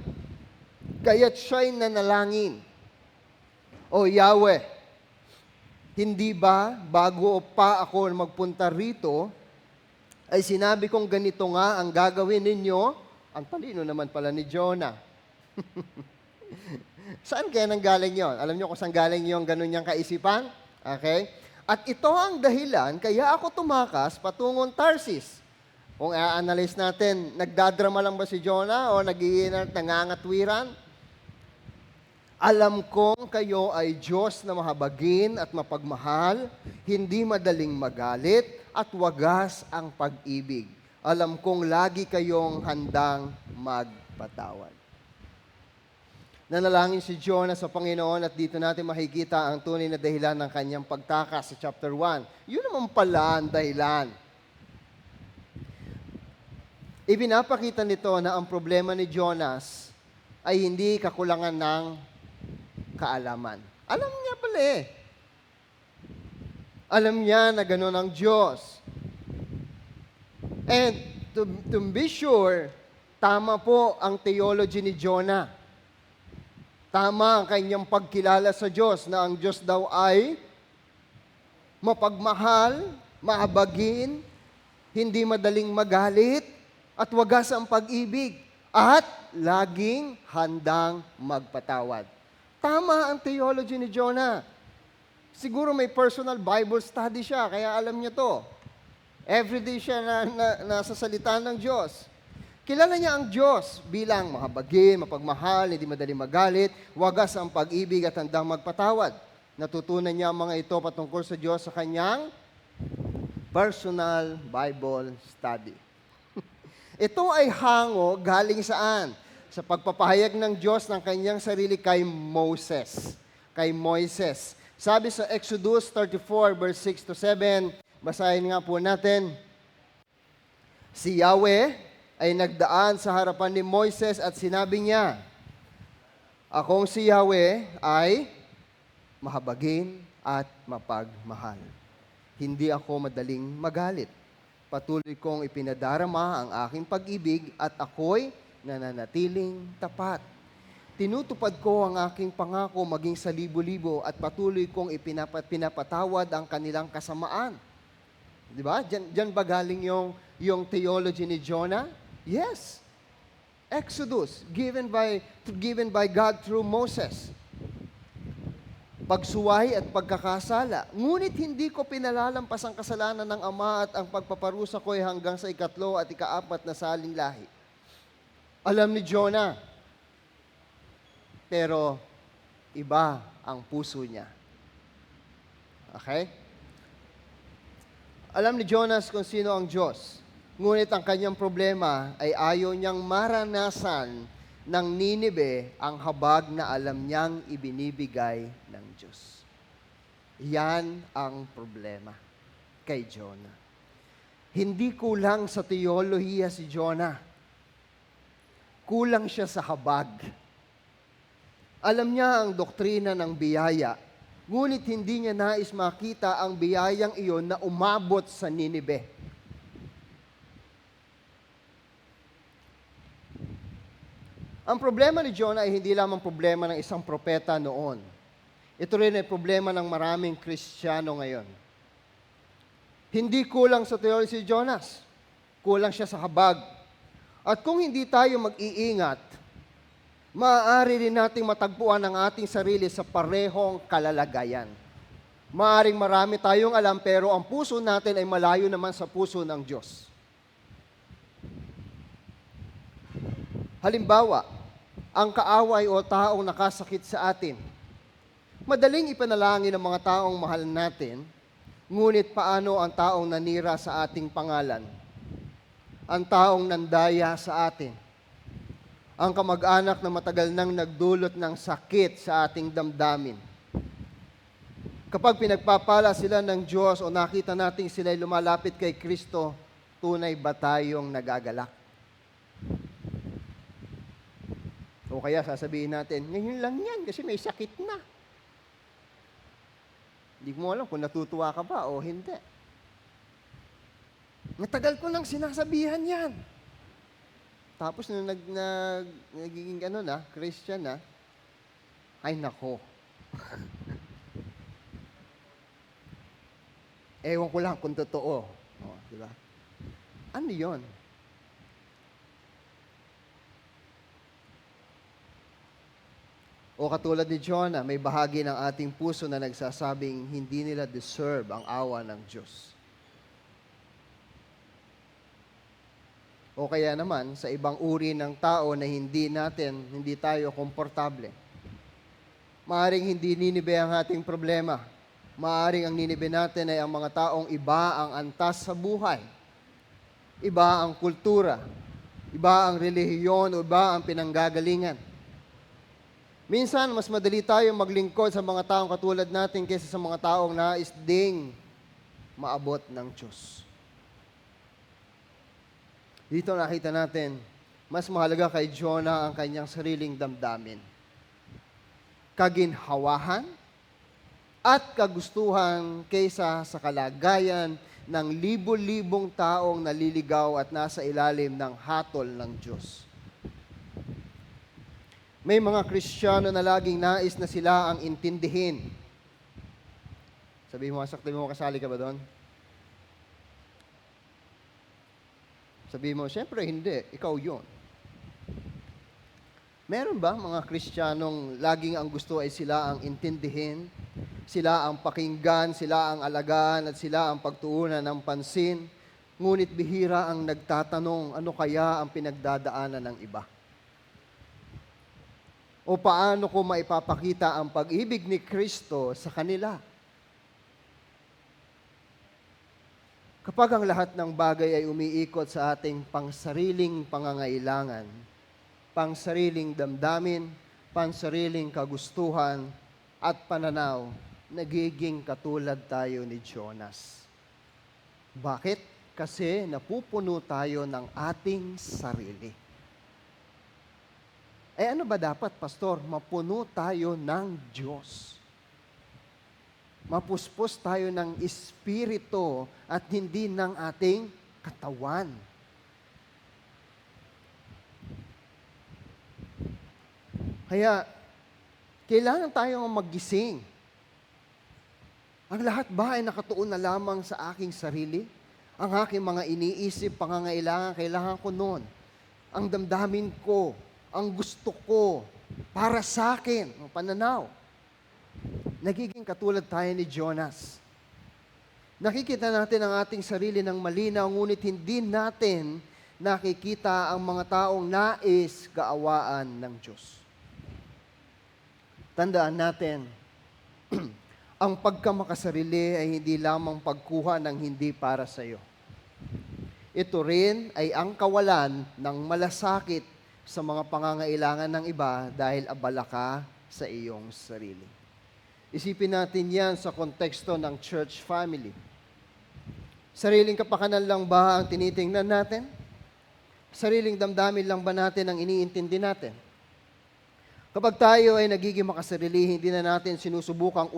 Kaya't siya'y nanalangin, O Yahweh, hindi ba bago pa ako magpunta rito, ay sinabi kong ganito nga ang gagawin ninyo? Ang talino naman pala ni Jonah. Saan kaya nanggaling yon? Alam niyo kung saan galing yung ganun niyang kaisipan? Okay? At ito ang dahilan, kaya ako tumakas patungong Tarsis. Kung i-analyze natin, nagdadrama lang ba si Jonah o nangangatwiran? Alam kong kayo ay Diyos na mahabagin at mapagmahal, hindi madaling magalit at wagas ang pag-ibig. Alam kong lagi kayong handang magpatawad. Nanalangin si Jonah sa Panginoon at dito natin makikita ang tunay na dahilan ng kanyang pagtakas sa chapter 1. Yun naman pala ang dahilan. Ibinapakita nito na ang problema ni Jonas ay hindi kakulangan ng kaalaman. Alam niya pala eh. Alam niya na gano'n ang Diyos. And to be sure, tama po ang theology ni Jonah. Tama ang kanyang pagkilala sa Diyos na ang Diyos daw ay mapagmahal, mahabagin, hindi madaling magalit, at wagas ang pag-ibig, at laging handang magpatawad. Tama ang theology ni Jonah. Siguro may personal Bible study siya, kaya alam niya to. Everyday siya nasa salita ng Diyos. Kilala niya ang Diyos bilang mahabagin, mapagmahal, hindi madaling magalit, wagas ang pag-ibig at handang magpatawad. Natutunan niya ang mga ito patungkol sa Diyos sa kanyang personal Bible study. Ito ay hango galing saan? Sa pagpapahayag ng Diyos ng kanyang sarili kay Moses. Kay Moises. Sabi sa Exodus 34 verse 6 to 7, basahin nga po natin. Si Yahweh ay nagdaan sa harapan ni Moises at sinabi niya, akong si Yahweh ay mahabagin at mapagmahal. Hindi ako madaling magalit. Patuloy kong ipinadarama ang aking pag-ibig at ako'y nananatiling tapat. Tinutupad ko ang aking pangako maging sa libo-libo at patuloy kong pinapatawad ang kanilang kasamaan. Di ba? Diyan ba galing yung theology ni Jonah? Yes. Exodus, given by God through Moses. Pagsuway at pagkakasala. Ngunit hindi ko pinalalampas ang kasalanan ng ama at ang pagpaparusa ko ay hanggang sa 3 at 4 na saling lahi. Alam ni Jonah, pero iba ang puso niya. Okay? Alam ni Jonas kung sino ang Diyos. Ngunit ang kanyang problema ay ayaw niyang maranasan ng Ninibe ang habag na alam niyang ibinibigay ng Diyos. Yan ang problema kay Jonah. Hindi kulang sa teolohiya si Jonah. Kulang siya sa habag. Alam niya ang doktrina ng biyaya, ngunit hindi niya nais makita ang biyayang iyon na umabot sa Ninibe. Ang problema ni Jonah ay hindi lamang problema ng isang propeta noon. Ito rin ay problema ng maraming Kristiyano ngayon. Hindi kulang sa theology si Jonas. Kulang siya sa habag. At kung hindi tayo mag-iingat, maaari rin nating matagpuan ang ating sarili sa parehong kalalagayan. Maaring marami tayong alam pero ang puso natin ay malayo naman sa puso ng Diyos. Halimbawa, ang kaaway o taong nakasakit sa atin. Madaling ipanalangin ng mga taong mahal natin, ngunit paano ang taong nanira sa ating pangalan? Ang taong nandaya sa atin? Ang kamag-anak na matagal nang nagdulot ng sakit sa ating damdamin? Kapag pinagpapala sila ng Diyos o nakita natin sila'y lumalapit kay Kristo, tunay ba tayong nagagalak? O kaya sasabihin natin, ngayon lang yan kasi may sakit na. Hindi mo alam kung natutuwa ka ba o hindi. Matagal ko nang sinasabihan yan. Tapos nung nagiging Christian na, ay nako. Ewan ko lang kung totoo. O, di ba? Ano yon? O katulad ni Jonah, may bahagi ng ating puso na nagsasabing hindi nila deserve ang awa ng Diyos. O kaya naman, sa ibang uri ng tao na hindi tayo komportable. Maaring hindi Ninibe ang ating problema. Maaring ang Ninibe natin ay ang mga taong iba ang antas sa buhay. Iba ang kultura. Iba ang relihiyon o iba ang pinanggagalingan. Minsan, mas madali tayong maglingkod sa mga taong katulad natin kaysa sa mga taong nais ding maabot ng Diyos. Dito nakita natin, mas mahalaga kay Jonah ang kanyang sariling damdamin. Kaginhawahan at kagustuhan kaysa sa kalagayan ng libo-libong taong naliligaw at nasa ilalim ng hatol ng Diyos. May mga Kristiyano na laging nais na sila ang intindihin. Sabihin mo, sakto mo, kasali ka ba doon? Sabihin mo, siyempre hindi, ikaw yun. Meron ba mga Kristiyanong laging ang gusto ay sila ang intindihin, sila ang pakinggan, sila ang alagaan, at sila ang pagtuunan ng pansin, ngunit bihira ang nagtatanong, ano kaya ang pinagdadaanan ng iba? O paano ko maipapakita ang pag-ibig ni Kristo sa kanila? Kapag ang lahat ng bagay ay umiikot sa ating pangsariling pangangailangan, pangsariling damdamin, pansariling kagustuhan, at pananaw, nagiging katulad tayo ni Jonas. Bakit? Kasi napupuno tayo ng ating sarili. Eh ano ba dapat, Pastor? Mapuno tayo ng Diyos. Mapuspos tayo ng Espiritu at hindi ng ating katawan. Kaya, kailangan tayong maggising. Ang lahat ba ay nakatuon na lamang sa aking sarili? Ang aking mga iniisip, pangangailangan, kailangan ko noon. Ang damdamin ko, ang gusto ko, para sa akin, ang pananaw. Nagiging katulad tayo ni Jonas. Nakikita natin ang ating sarili ng malinaw, ngunit hindi natin nakikita ang mga taong nais kaawaan ng Diyos. Tandaan natin, ang pagkamakasarili ay hindi lamang pagkuha ng hindi para sa iyo. Ito rin ay ang kawalan ng malasakit sa mga pangangailangan ng iba dahil abala ka sa iyong sarili. Isipin natin yan sa konteksto ng church family. Sariling kapakanan lang ba ang tinitingnan natin? Sariling damdamin lang ba natin ang iniintindi natin? Kapag tayo ay nagiging makasarili, hindi na natin sinusubukang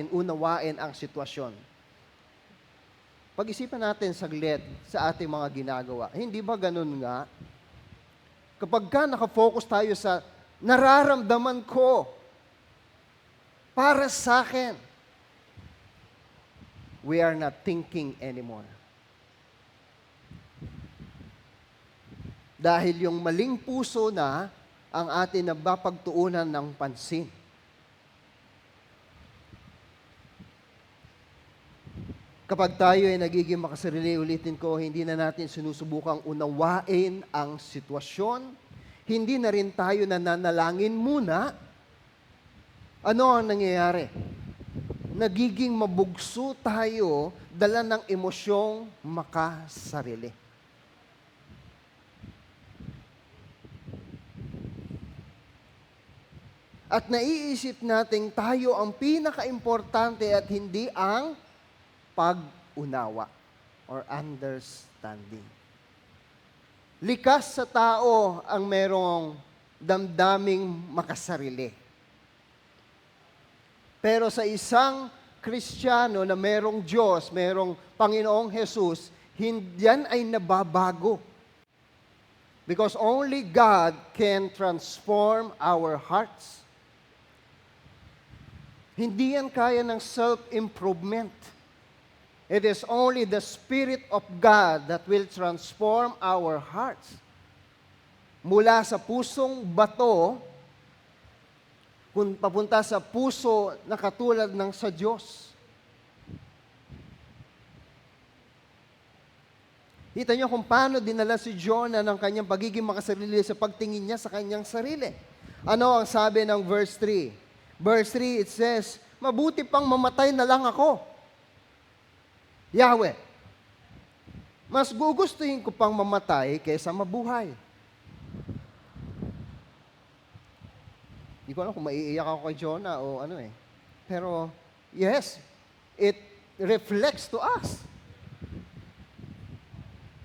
unawain ang sitwasyon. Pag-isipan natin saglit sa ating mga ginagawa. Hindi ba ganun nga? Kapag ka nakafocus tayo sa nararamdaman ko para sa akin, we are not thinking anymore. Dahil yung maling puso na ang atin na mapagtuunan ng pansin. Kapag tayo ay nagiging makasarili, ulitin ko, hindi na natin sinusubukang unawain ang sitwasyon. Hindi na rin tayo nananalangin muna. Ano ang nangyayari? Nagiging mabugso tayo dala ng emosyong makasarili. At naiisip nating tayo ang pinaka-importante at hindi ang pag-unawa or understanding. Likas sa tao ang merong damdaming makasarili. Pero sa isang Kristiyano na merong Diyos, merong Panginoong Jesus, yan ay nababago. Because only God can transform our hearts. Hindi yan kaya ng self-improvement. It is only the Spirit of God that will transform our hearts. Mula sa pusong bato, papunta sa puso na katulad ng sa Diyos. Kita niyo kung paano dinala si Jonah ng kanyang pagiging makasarili sa pagtingin niya sa kanyang sarili. Ano ang sabi ng verse 3? Verse 3, it says, mabuti pang mamatay na lang ako. Yahweh, mas gugustuhin ko pang mamatay kaysa mabuhay. Hindi ko alam kung maiiyak ako kay Jonah o ano eh. Pero, yes, it reflects to us.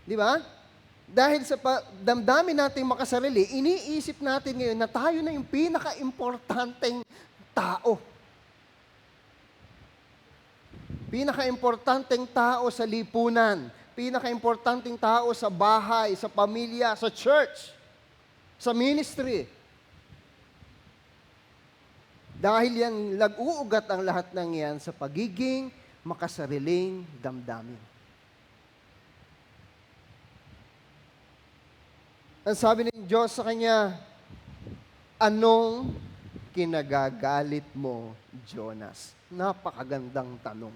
Di ba? Dahil sa damdamin nating makasarili, iniisip natin ngayon na tayo na yung pinaka-importanteng tao. Pinaka-importanteng tao sa lipunan. Pinaka-importanteng tao sa bahay, sa pamilya, sa church, sa ministry. Dahil yan, lag-uugat ang lahat ng yan sa pagiging makasariling damdamin. Ang sabi ng Diyos sa kanya, anong kinagagalit mo, Jonas? Napakagandang tanong.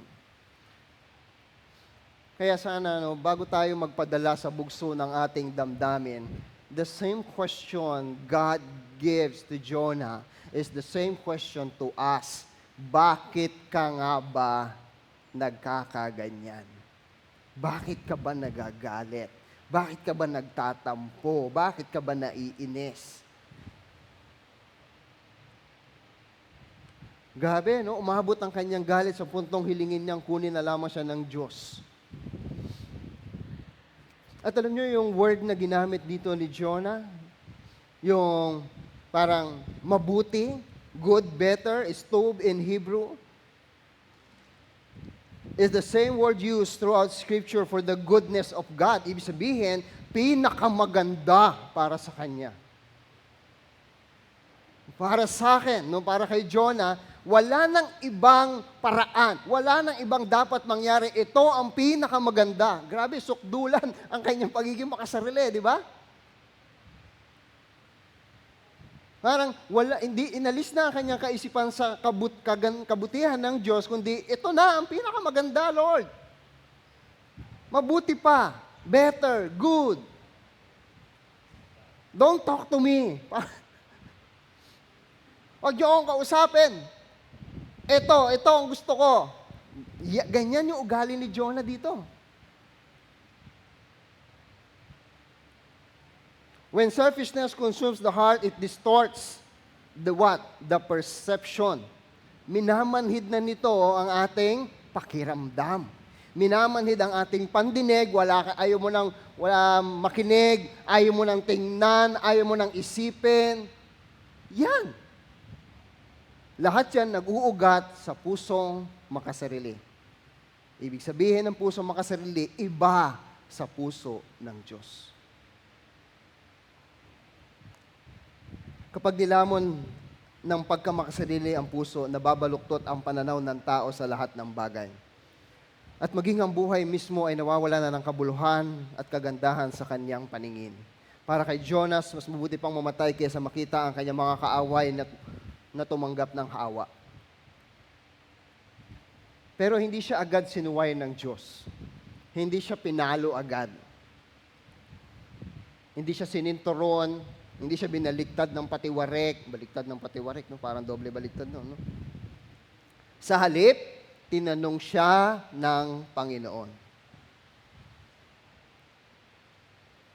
Kaya sana, bago tayo magpadala sa bugso ng ating damdamin, the same question God gives to Jonah is the same question to us. Bakit ka nga ba nagkakaganyan? Bakit ka ba nagagalit? Bakit ka ba nagtatampo? Bakit ka ba naiinis? Grabe, no? Umabot ang kanyang galit sa puntong hilingin niyang kunin na lamang siya ng Diyos. At alam niyo yung word na ginamit dito ni Jonah? Yung parang mabuti, good, better, is tov in Hebrew, is the same word used throughout Scripture for the goodness of God. Ibig sabihin, pinakamaganda para sa Kanya. Para sa akin, para kay Jonah, wala nang ibang paraan, wala nang ibang dapat mangyari. Ito ang pinakamaganda. Grabe, sukdulan ang kanyang pagiging makasarili, di ba? Parang hindi inalis na ang kanyang kaisipan sa kabutihan ng Diyos, kundi ito na ang pinakamaganda, Lord. Mabuti pa, better, good. Don't talk to me. Huwag niyo akong kausapin. Ito ang gusto ko. Ganyan yung ugali ni Jonah dito. When selfishness consumes the heart, it distorts the what? The perception. Minamanhid na nito ang ating pakiramdam. Minamanhid ang ating pandinig, ayaw mo nang makinig, ayaw mo nang tingnan, ayaw mo nang isipin. Yan. Lahat yan nag-uugat sa pusong makasarili. Ibig sabihin ng pusong makasarili, iba sa puso ng Diyos. Kapag nilamon ng pagkamakasarili ang puso, nababaluktot ang pananaw ng tao sa lahat ng bagay. At maging ang buhay mismo ay nawawala na ng kabuluhan at kagandahan sa kanyang paningin. Para kay Jonas, mas mabuti pang mamatay kaysa makita ang kanyang mga kaaway na tumanggap ng hawa. Pero hindi siya agad sinuway ng Diyos. Hindi siya pinalo agad. Hindi siya sininturon. Hindi siya binaliktad ng patiwarek. Baliktad ng patiwarek, no? Parang doble baliktad, no? Sa halip, tinanong siya ng Panginoon.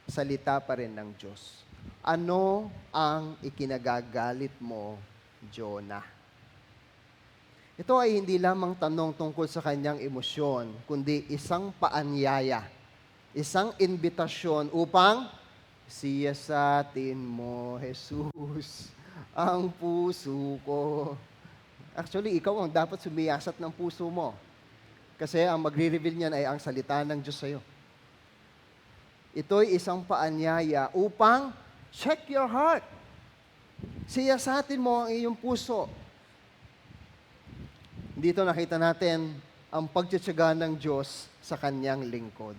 Salita pa rin ng Diyos. Ano ang ikinagagalit mo, Jonah? Ito ay hindi lamang tanong tungkol sa kanyang emosyon, kundi isang paanyaya, isang imbitasyon upang siyasatin mo, Jesus, ang puso ko. Actually, ikaw ang dapat sumiyasat ng puso mo. Kasi ang magre-reveal niyan ay ang salita ng Diyos sa'yo. Ito'y isang paanyaya upang check your heart. Siyasatin mo ang iyong puso. Dito nakita natin ang pagtitiyaga ng Diyos sa kanyang lingkod.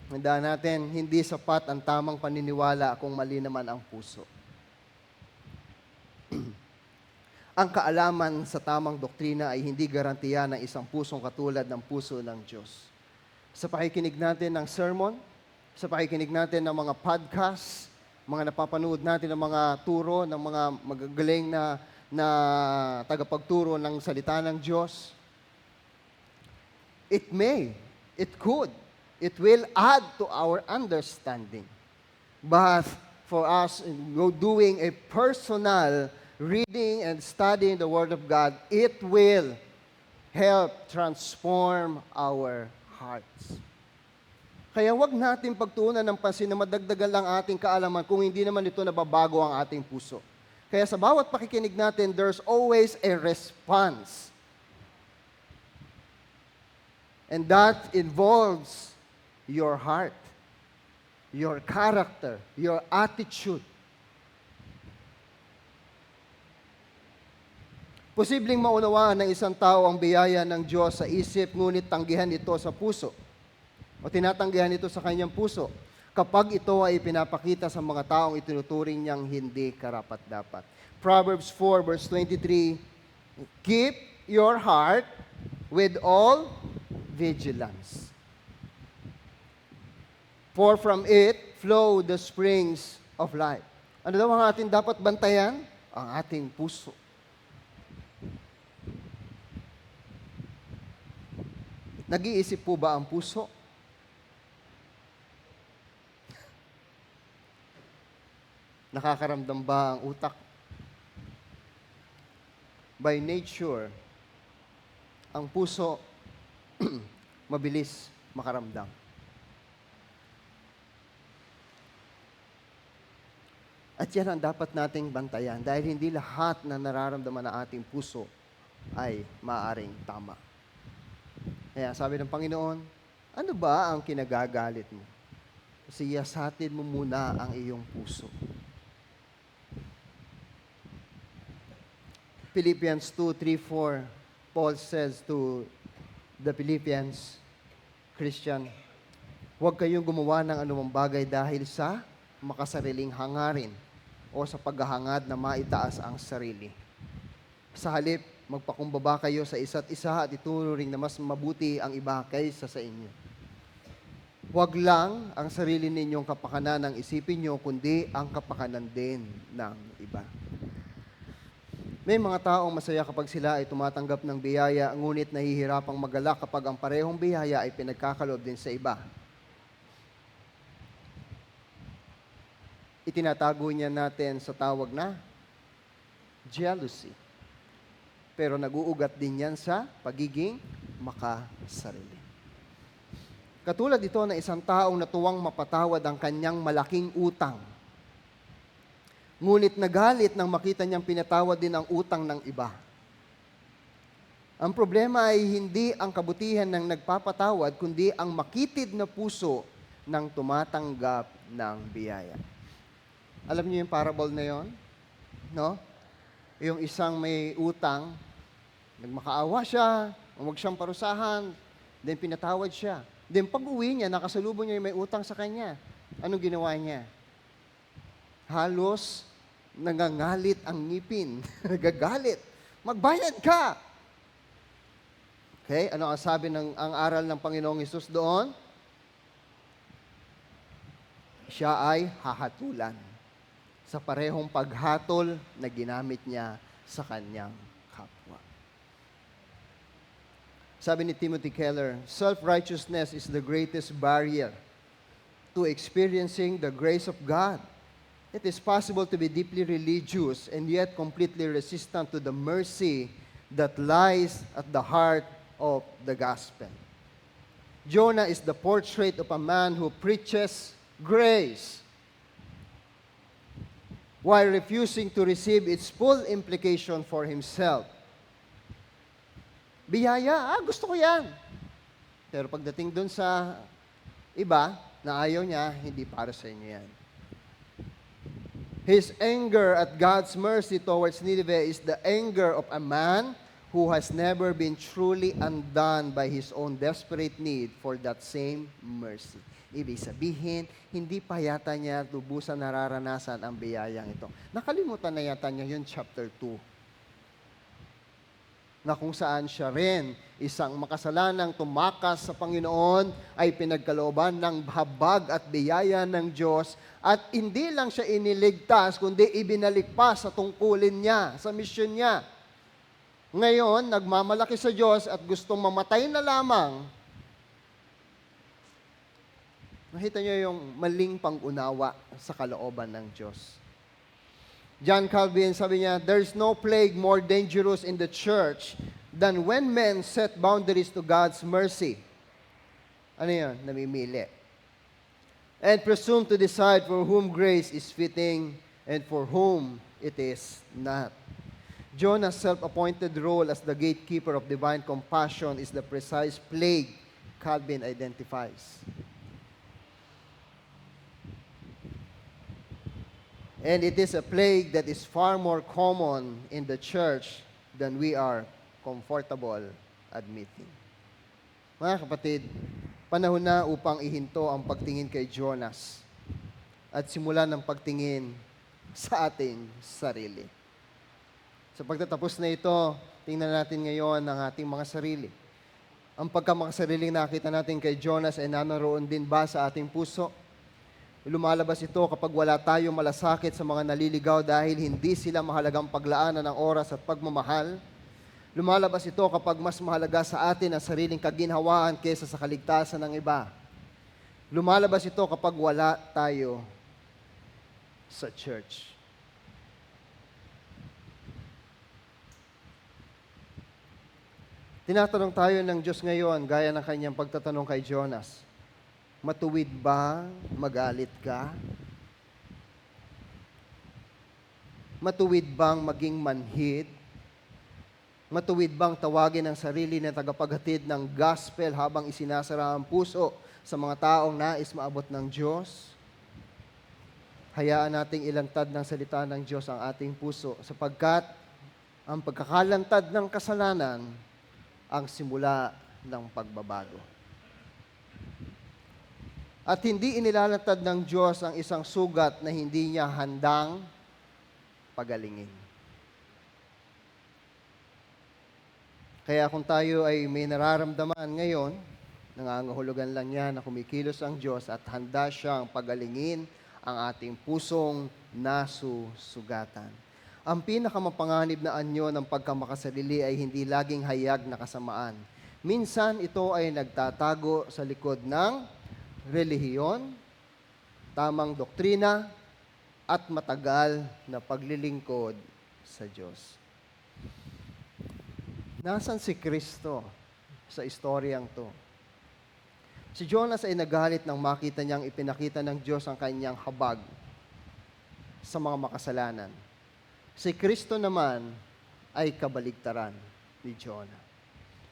Handaan natin, hindi sapat ang tamang paniniwala kung mali naman ang puso. Ang kaalaman sa tamang doktrina ay hindi garantiya ng isang pusong katulad ng puso ng Diyos. Sa pakikinig natin ng sermon, sa pakikinig natin ng mga podcast, mga napapanood natin ng mga turo, ng mga magagaling na na tagapagturo ng salita ng Diyos, it may, it could, it will add to our understanding. But for us, doing a personal reading and studying the Word of God, it will help transform our hearts. Kaya wag natin pagtuunan ng pansin na madagdagan lang ating kaalaman kung hindi naman ito nababago ang ating puso. Kaya sa bawat pakikinig natin, there's always a response. And that involves your heart, your character, your attitude. Posibleng maunawaan ng isang tao ang biyaya ng Diyos sa isip, ngunit tanggihan ito sa puso o tinatanggihan ito sa kanyang puso kapag ito ay pinapakita sa mga taong itinuturing niyang hindi karapat-dapat. Proverbs 4 verse 23, keep your heart with all vigilance. For from it flow the springs of life. Ano daw ang ating dapat bantayan? Ang ating puso. Nag-iisip po ba ang puso? Nakakaramdam ba ang utak? By nature, ang puso mabilis makaramdam. At yan ang dapat nating bantayan dahil hindi lahat na nararamdaman ng ating puso ay maaring tama. Kaya sabi ng Panginoon, ano ba ang kinagagalit mo? Siyasatin mo muna ang iyong puso. Philippians 2:3-4, Paul says to the Philippians Christian, huwag kayong gumawa ng anumang bagay dahil sa makasariling hangarin o sa paghahangad na maitaas ang sarili. Sa halip, magpakumbaba kayo sa isa't isa at itururing na mas mabuti ang iba kaysa sa inyo. Huwag lang ang sarili ninyong kapakanan ang isipin nyo, kundi ang kapakanan din ng iba. May mga taong masaya kapag sila ay tumatanggap ng biyaya, ngunit nahihirapang magalak kapag ang parehong biyaya ay pinagkakalob din sa iba. Itinatago niya natin sa tawag na jealousy. Pero nag-uugat din yan sa pagiging makasarili. Katulad ito na isang taong natuwang mapatawad ang kanyang malaking utang. Ngunit nagalit nang makita niyang pinatawad din ang utang ng iba. Ang problema ay hindi ang kabutihan ng nagpapatawad, kundi ang makitid na puso ng tumatanggap ng biyaya. Alam niyo yung parable na yon? No? Yung isang may utang, nagmakaawa siya, huwag siyang parusahan, then pinatawad siya. Then pag-uwi niya, nakasalubong niya yung may utang sa kanya. Anong ginawa niya? Halos nangangalit ang ngipin. Nagagalit. Magbayad ka! Okay, ano ang sabi ang aral ng Panginoong Hesus doon? Siya ay hahatulan sa parehong paghatol na ginamit niya sa kanyang kapwa. Sabi ni Timothy Keller, self-righteousness is the greatest barrier to experiencing the grace of God. It is possible to be deeply religious and yet completely resistant to the mercy that lies at the heart of the gospel. Jonah is the portrait of a man who preaches grace while refusing to receive its full implication for himself. Biyaya, gusto ko yan. Pero pagdating dun sa iba na ayaw niya, hindi para sa inyo yan. His anger at God's mercy towards Nineveh is the anger of a man who has never been truly undone by his own desperate need for that same mercy. Ibig sabihin, hindi pa yata niya lubusan nararanasan ang biyayang ito. Nakalimutan na yata niya yun, chapter 2. na kung saan siya rin, isang makasalanang tumakas sa Panginoon, ay pinagkalooban ng habag at biyaya ng Diyos, at hindi lang siya iniligtas, kundi ibinalik pa sa tungkulin niya, sa misyon niya. Ngayon, nagmamalaki sa Diyos at gustong mamatay na lamang. Nakita niyo yung maling pang-unawa sa kalooban ng Diyos. John Calvin, sabi niya, "There's no plague more dangerous in the church than when men set boundaries to God's mercy." Ano yun? Namimili. "And presume to decide for whom grace is fitting and for whom it is not." Jonah's self-appointed role as the gatekeeper of divine compassion is the precise plague Calvin identifies. And it is a plague that is far more common in the church than we are comfortable admitting. Mga kapatid, panahon na upang ihinto ang pagtingin kay Jonas at simulan ng pagtingin sa ating sarili. Sa pagtatapos na ito, tingnan natin ngayon ang ating mga sarili. Ang pagkamakasariling nakita natin kay Jonas ay naroon din ba sa ating puso? Lumalabas ito kapag wala tayong malasakit sa mga naliligaw dahil hindi sila mahalagang paglaanan ng oras at pagmamahal. Lumalabas ito kapag mas mahalaga sa atin ang sariling kaginhawaan kaysa sa kaligtasan ng iba. Lumalabas ito kapag wala tayo sa church. Tinatanong tayo ng Diyos ngayon, gaya ng kanyang pagtatanong kay Jonas, matuwid ba magalit ka? Matuwid bang maging manhid? Matuwid bang tawagin ang sarili na tagapaghatid ng gospel habang isinasara ang puso sa mga taong nais maabot ng Diyos? Hayaan nating ilantad ng salita ng Diyos ang ating puso sapagkat ang pagkakalantad ng kasalanan ang simula ng pagbabago. At hindi inilalantad ng Diyos ang isang sugat na hindi niya handang pagalingin. Kaya kung tayo ay may nararamdaman ngayon, nangangahulugan lang yan na kumikilos ang Diyos at handa siyang pagalingin ang ating pusong nasusugatan. Ang pinakamapanganib na anyo ng pagkamakasarili ay hindi laging hayag na kasamaan. Minsan ito ay nagtatago sa likod ng relihiyon, tamang doktrina, at matagal na paglilingkod sa Diyos. Nasaan si Kristo sa istoryang to? Si Jonas ay nagalit nang makita niyang ipinakita ng Diyos ang kanyang habag sa mga makasalanan. Si Kristo naman ay kabaligtaran ni Jonah.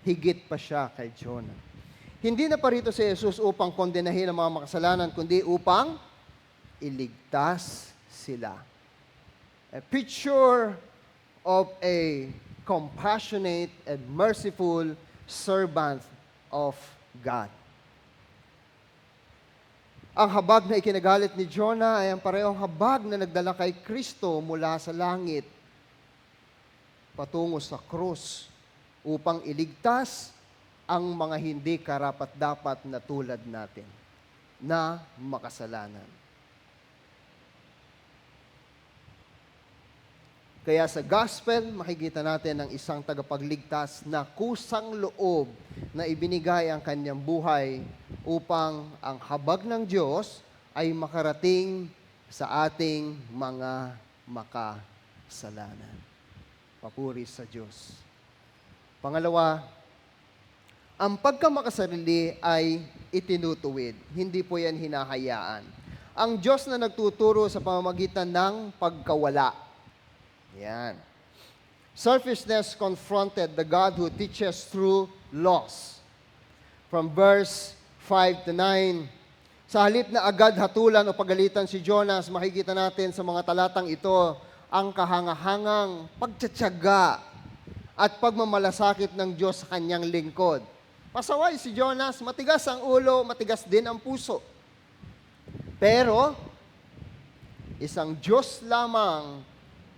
Higit pa siya kay Jonah. Hindi na parito si Jesus upang kondenahin ang mga makasalanan, kundi upang iligtas sila. A picture of a compassionate and merciful servant of God. Ang habag na ikinagalit ni Jonah ay ang parehong habag na nagdala kay Kristo mula sa langit patungo sa krus upang iligtas ang mga hindi karapat-dapat na tulad natin na makasalanan. Kaya sa gospel, makikita natin ang isang tagapagligtas na kusang loob na ibinigay ang kanyang buhay upang ang habag ng Diyos ay makarating sa ating mga makasalanan. Papuri sa Diyos. Pangalawa, ang pagkamakasarili ay itinutuwid. Hindi po yan hinahayaan. Ang Diyos na nagtuturo sa pamamagitan ng pagkawala. Yan. Selfishness confronted the God who teaches through loss. From verse 5 to 9, sa halip na agad hatulan o pagalitan si Jonas, makikita natin sa mga talatang ito ang kahangahangang pagtsatsaga at pagmamalasakit ng Diyos sa kanyang lingkod. Pasaway si Jonas, matigas ang ulo, matigas din ang puso. Pero, isang Diyos lamang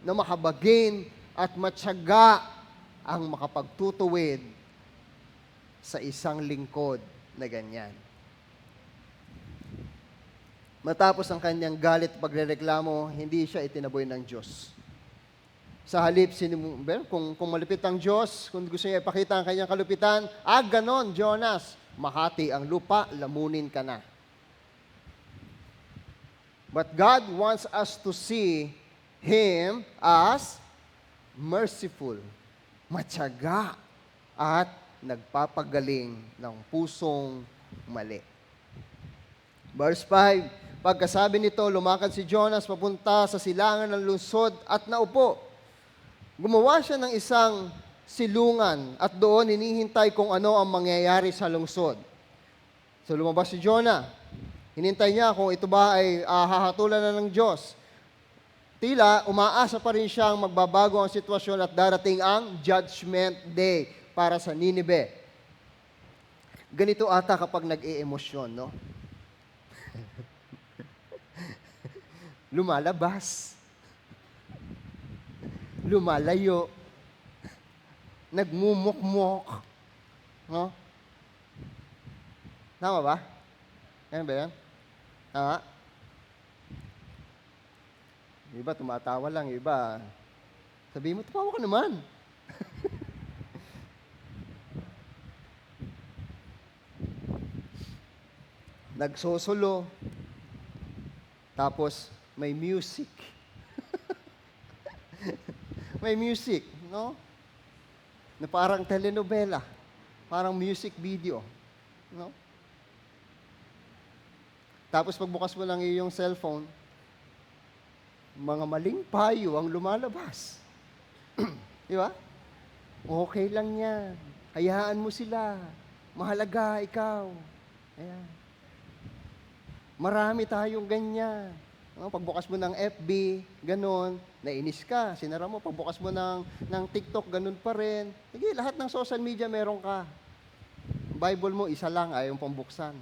na mahabagin at matyaga ang makapagtutuwid sa isang lingkod na ganyan. Matapos ang kanyang galit at pagrereklamo, hindi siya itinaboy ng Diyos. Sa halip, kung malupit ang Diyos, kung gusto niya ipakita ang kanyang kalupitan, ganon, Jonas, makati ang lupa, lamunin ka na. But God wants us to see Him as merciful, matyaga, at nagpapagaling ng pusong mali. Verse 5, pagkasabi nito, lumakad si Jonas papunta sa silangan ng lungsod at naupo. Gumawa siya ng isang silungan at doon hinihintay kung ano ang mangyayari sa lungsod. So lumabas si Jonah. Hinintay niya kung ito ba ay hahatulan na ng Diyos. Tila, umaasa pa rin siyang magbabago ang sitwasyon at darating ang Judgment Day para sa Ninive. Ganito ata kapag nag-e-emosyon, no? Lumalabas. Lumalayo. Nagmumukmok. No? Tama ba? Yan ba yan? Tama? Yung iba, tumatawa lang. Yung iba, sabihin mo, tumawa ka naman. Nagsosolo. Tapos, may music. May music, no? Na parang telenovela. Parang music video. No? Tapos pagbukas mo ng iyong cellphone, mga maling payo ang lumalabas. Di ba? Okay lang yan. Hayaan mo sila. Mahalaga ikaw. Ayan. Marami tayong ganyan. No, pagbukas mo ng FB, ganun, nainis ka, sinara mo. Pagbukas mo ng TikTok, ganun pa rin. Sige, lahat ng social media meron ka. Bible mo, isa lang, ayaw pambuksan.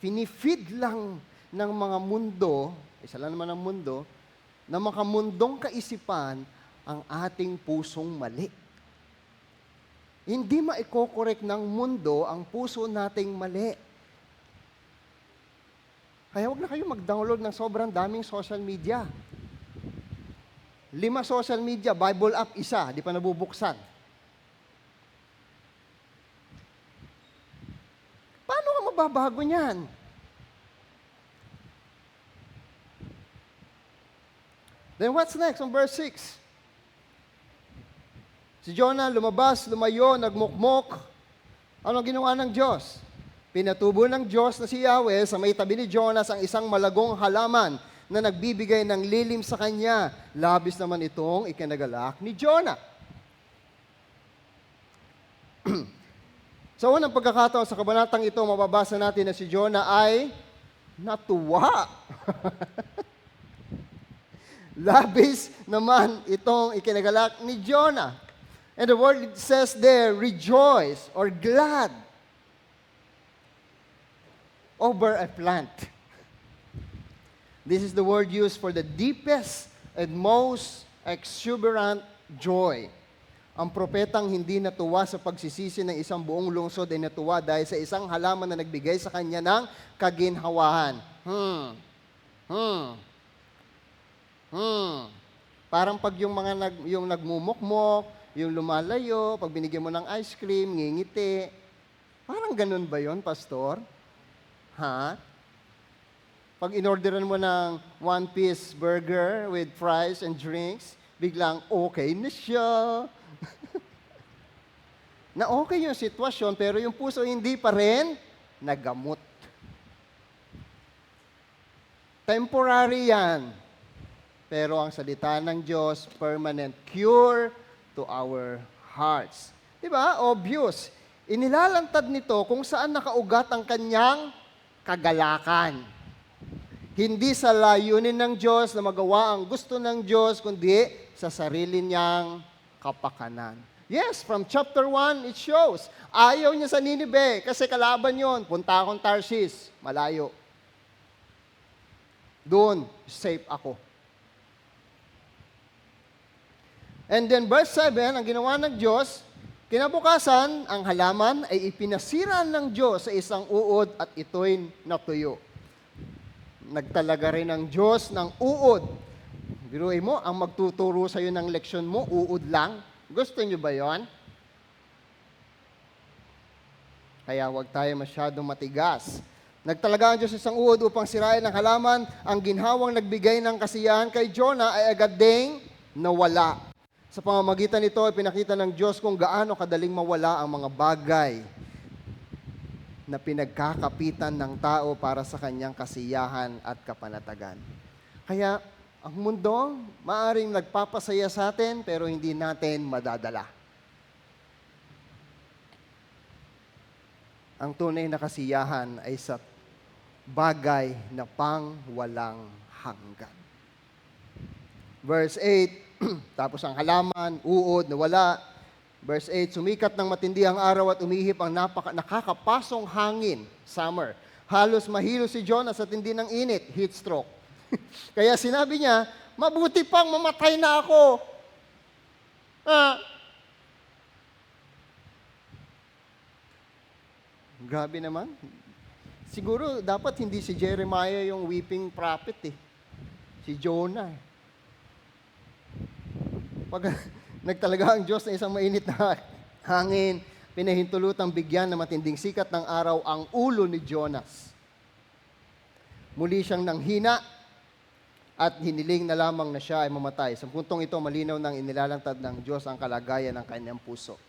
Finifeed lang ng mga mundo, isa lang naman ang mundo, na makamundong kaisipan ang ating pusong mali. Hindi maikokorek ng mundo ang puso nating mali. Kaya huwag na kayo mag-download ng sobrang daming social media. 5 social media, Bible app, isa, di pa nabubuksan. Paano ka mababago niyan? Then what's next on verse 6? Si Jonah lumabas, lumayo, nagmukmok. Ano ginawa ng Diyos? Pinatubo ng Diyos na si Yahweh sa may tabi ni Jonas ang isang malagong halaman na nagbibigay ng lilim sa kanya. Labis naman itong ikinagalak ni Jonah. Sa unang pagkakataon sa kabanatang ito, mababasa natin na si Jonah ay natuwa. Labis naman itong ikinagalak ni Jonah. And the word says there, rejoice or glad over a plant. This is the word used for the deepest and most exuberant joy. Ang propetang hindi natuwa sa pagsisisi ng isang buong lungsod ay natuwa dahil sa isang halaman na nagbigay sa kanya ng kaginhawahan. Parang pag yung mga yung nagmumukmok, yung lumalayo, pag binigyan mo ng ice cream, ngingiti. Parang ganun ba yon, Pastor? Ha? Pag inorderan mo ng one-piece burger with fries and drinks, biglang okay na siya. Na okay yung sitwasyon, pero yung puso hindi pa rin nagamot. Temporary yan. Pero ang salita ng Diyos, permanent cure to our hearts. Diba? Obvious. Inilalantad nito kung saan nakaugat ang kanyang kagalakan. Hindi sa layunin ng Diyos na magawa ang gusto ng Diyos, kundi sa sarili niyang kapakanan. Yes, from chapter 1, it shows. Ayaw niya sa Ninive kasi kalaban yon. Punta akong Tarsis, malayo. Doon, safe ako. And then verse 7, ang ginawa ng Diyos, kinabukasan, ang halaman ay ipinasira ng Diyos sa isang uod at ito'y natuyo. Nagtalaga rin ang Diyos ng uod. Biruin mo, ang magtuturo sa'yo ng leksyon mo, uod lang. Gusto nyo ba yon? Kaya huwag tayo masyadong matigas. Nagtalaga ang Diyos isang uod upang sirain ang halaman. Ang ginhawang nagbigay ng kasiyahan kay Jonah ay agad ding nawala. Sa pamamagitan nito, ipinakita ng Diyos kung gaano kadaling mawala ang mga bagay na pinagkakapitan ng tao para sa kanyang kasiyahan at kapanatagan. Kaya, ang mundo, maaring nagpapasaya sa atin, pero hindi natin madadala. Ang tunay na kasiyahan ay sa bagay na pang walang hanggan. Verse 8, tapos ang halaman, uod, nawala. Verse 8, sumikat ng matindi ang araw at umihip ang nakakapasong hangin, summer. Halos mahilo si Jonah sa tindi ng init, heat stroke. Kaya sinabi niya, mabuti pang mamatay na ako. Grabe naman. Siguro dapat hindi si Jeremiah yung weeping prophet eh. Si Jonah. Pag nagtalaga ang Diyos na isang mainit na hangin, pinahintulutang bigyan na matinding sikat ng araw ang ulo ni Jonas. Muli siyang nanghina at hiniling na lamang na siya ay mamatay. Sa puntong ito, malinaw nang inilalantad ng Diyos ang kalagayan ng kanyang puso.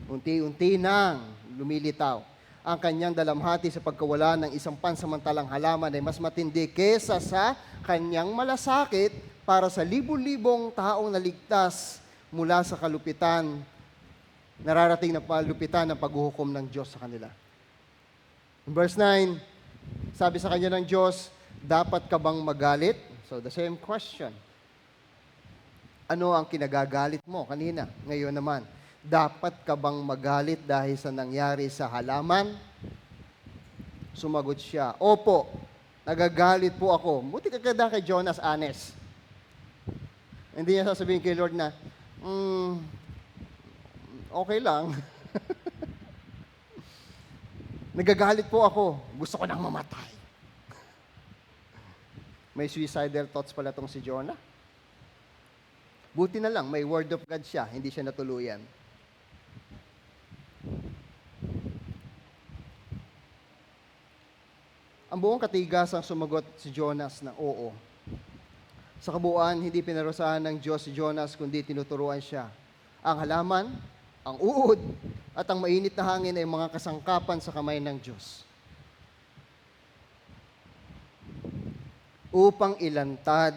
Unti-unti nang lumilitaw ang kanyang dalamhati sa pagkawala ng isang pansamantalang halaman ay mas matindi kesa sa kanyang malasakit para sa libu-libong taong naligtas mula sa kalupitan, nararating na palupitan ng paghuhukom ng Diyos sa kanila. In verse 9, sabi sa kanya ng Diyos, dapat ka bang magalit? So the same question. Ano ang kinagagalit mo kanina? Ngayon naman, dapat ka bang magalit dahil sa nangyari sa halaman? Sumagot siya, opo, nagagalit po ako. Buti ka kada kay Jonas, honest. Hindi niya sasabihin kay Lord na, okay lang. Nagagalit po ako. Gusto ko nang mamatay. May suicidal thoughts pala tong si Jonah. Buti na lang, may word of God siya, hindi siya natuluyan. Ang buong katigasang sumagot si Jonas ng oo. Sa kabuuan, hindi pinarusahan ng Diyos si Jonas, kundi tinuturuan siya. Ang halaman, ang uod, at ang mainit na hangin ay mga kasangkapan sa kamay ng Diyos. Upang ilantad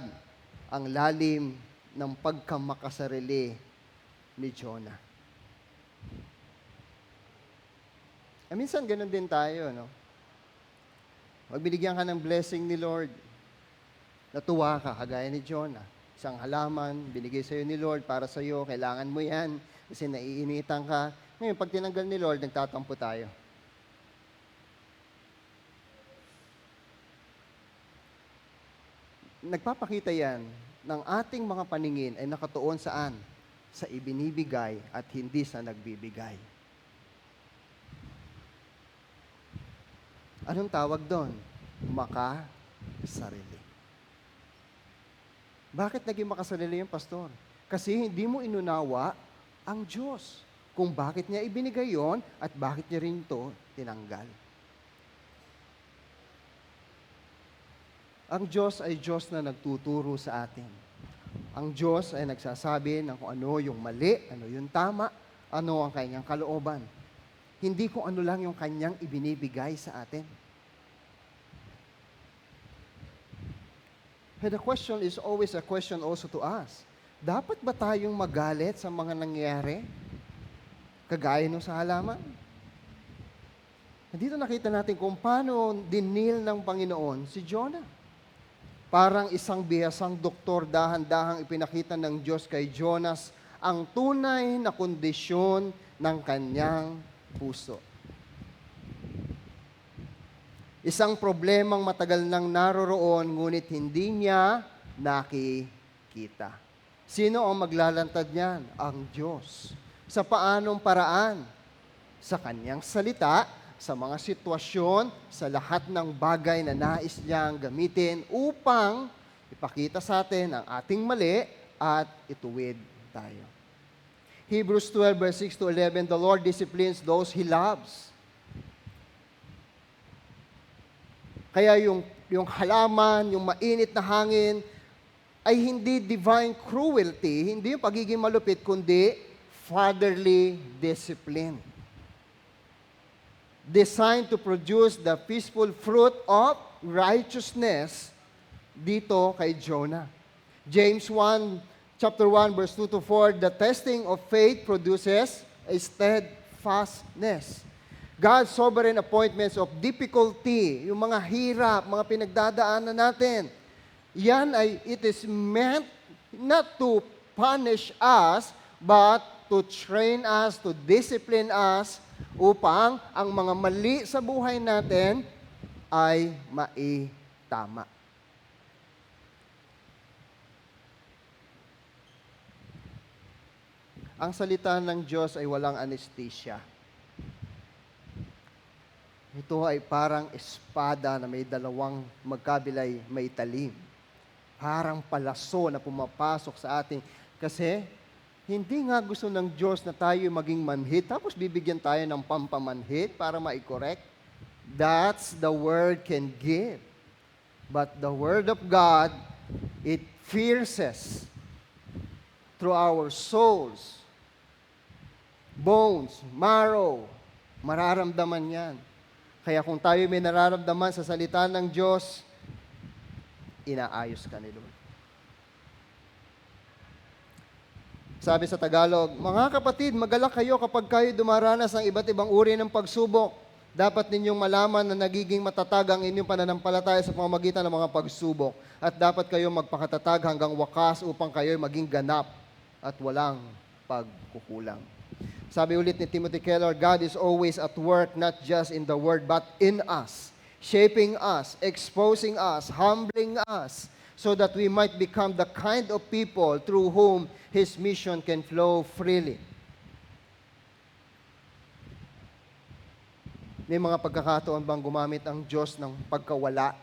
ang lalim ng pagkamakasarili ni Jonah. Minsan ganun din tayo, no? Pag binigyan ka ng blessing ni Lord, natuwa ka, kagaya ni Jonah. Isang halaman, binigay sa'yo ni Lord para sa'yo, kailangan mo yan, kasi naiinitan ka. Ngayon, pag tinanggal ni Lord, nagtatampo tayo. Nagpapakita yan ng ating mga paningin ay nakatuon saan? Sa ibinibigay at hindi sa nagbibigay. Anong tawag doon? Makasarili. Bakit naging makasarili yung pastor? Kasi hindi mo inunawa ang Diyos kung bakit niya ibinigay yon at bakit niya rin ito tinanggal. Ang Diyos ay Diyos na nagtuturo sa atin. Ang Diyos ay nagsasabi ng kung ano yung mali, ano yung tama, ano ang kanyang kalooban. Hindi kung ano lang yung kanyang ibinibigay sa atin. And the question is always a question also to us. Dapat ba tayong magalit sa mga nangyayari? Kagaya nung sa halaman? Dito nakita natin kung paano dinil ng Panginoon si Jonah. Parang isang bihasang doktor, dahan-dahang ipinakita ng Diyos kay Jonas ang tunay na kondisyon ng kanyang puso. Isang problemang matagal nang naroroon, ngunit hindi niya nakikita. Sino ang maglalantad niyan? Ang Diyos. Sa paanong paraan? Sa kanyang salita, sa mga sitwasyon, sa lahat ng bagay na nais niyang gamitin upang ipakita sa atin ang ating mali at ituwid tayo. Hebrews 12 verse 6 to 11, the Lord disciplines those He loves. Kaya yung halaman, yung mainit na hangin, ay hindi divine cruelty, hindi yung pagiging malupit, kundi fatherly discipline. Designed to produce the peaceful fruit of righteousness dito kay Jonah. James 1, chapter 1, verse 2 to 4, the testing of faith produces a steadfastness. God's sovereign appointments of difficulty, yung mga hirap, mga pinagdadaanan natin, yan ay, it is meant not to punish us, but to train us, to discipline us, upang ang mga mali sa buhay natin ay maitama. Ang salita ng Diyos ay walang anesthesia. Ito ay parang espada na may dalawang magkabilay may talim. Parang palaso na pumapasok sa ating. Kasi hindi nga gusto ng Diyos na tayo maging manhid, tapos bibigyan tayo ng pampamanhid para ma-correct. That's the Word can give. But the Word of God, it pierces through our souls, bones, marrow. Mararamdaman yan. Kaya kung tayo may nararamdaman sa salita ng Diyos, inaayos ka ni Lord. Sabi sa Tagalog, mga kapatid, magalak kayo kapag kayo dumaranas ng iba't ibang uri ng pagsubok. Dapat ninyong malaman na nagiging matatag ang inyong pananampalataya sa pamamagitan ng mga pagsubok. At dapat kayo magpakatatag hanggang wakas upang kayo maging ganap at walang pagkukulang. Sabi ulit ni Timothy Keller, God is always at work not just in the Word but in us, shaping us, exposing us, humbling us, so that we might become the kind of people through whom His mission can flow freely. May mga pagkakataon bang gumamit ang Diyos ng pagkawala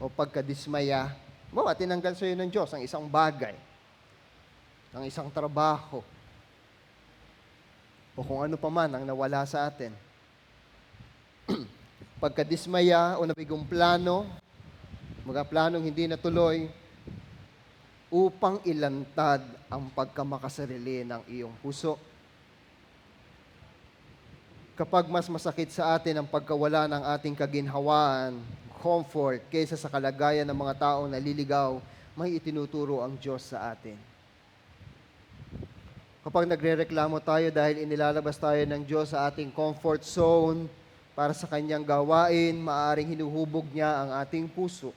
o pagkadismaya? Bawa, tinanggal sa iyo ng Diyos ang isang bagay, ang isang trabaho, o kung ano pa man ang nawala sa atin. Pagkadismaya o nabigong plano, mga planong hindi natuloy, upang ilantad ang pagkamakasarili ng iyong puso. Kapag mas masakit sa atin ang pagkawala ng ating kaginhawaan, comfort, kaysa sa kalagayan ng mga taong naliligaw, may itinuturo ang Diyos sa atin. Kapag nagrereklamo tayo dahil inilalabas tayo ng Diyos sa ating comfort zone para sa Kanyang gawain, maaaring hinuhubog niya ang ating puso.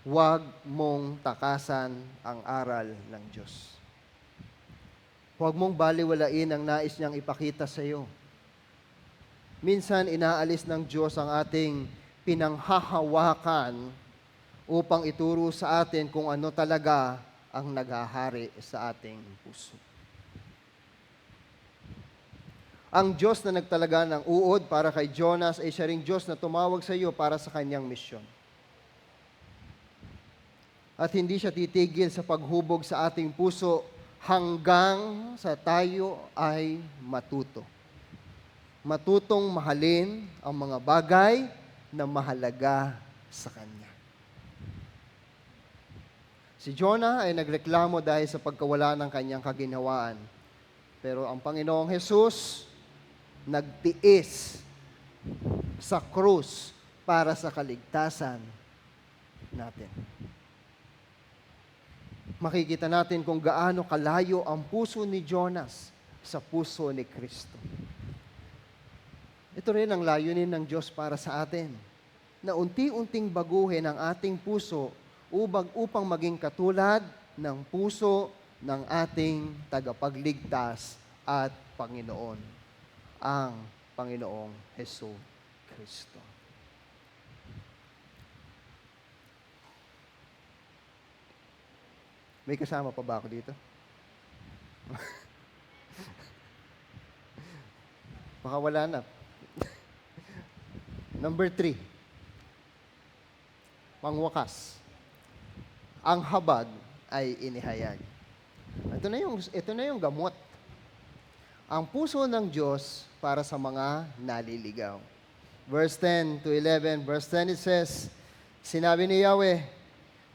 Huwag mong takasan ang aral ng Diyos. Huwag mong baliwalain ang nais niyang ipakita sa iyo. Minsan, inaalis ng Diyos ang ating pinanghahawakan upang ituro sa atin kung ano talaga ang naghahari sa ating puso. Ang Diyos na nagtalaga ng uod para kay Jonas ay siya ring Diyos na tumawag sa iyo para sa kanyang misyon. At hindi siya titigil sa paghubog sa ating puso hanggang sa tayo ay matuto. Matutong mahalin ang mga bagay na mahalaga sa Kanya. Si Jonah ay nagreklamo dahil sa pagkawala ng kanyang kaginhawaan. Pero ang Panginoong Hesus nagtiis sa krus para sa kaligtasan natin. Makikita natin kung gaano kalayo ang puso ni Jonas sa puso ni Kristo. Ito rin ang layunin ng Diyos para sa atin, na unti-unting baguhin ang ating puso upang maging katulad ng puso ng ating tagapagligtas at Panginoon, ang Panginoong Hesus Kristo. May kasama pa ba ako dito? Baka wala na. Number 3. Pangwakas. Ang habag ay inihayag. Ito na yung gamot. Ang puso ng Diyos para sa mga naliligaw. Verse 10 to 11. Verse 10 it says, sinabi ni Yahweh,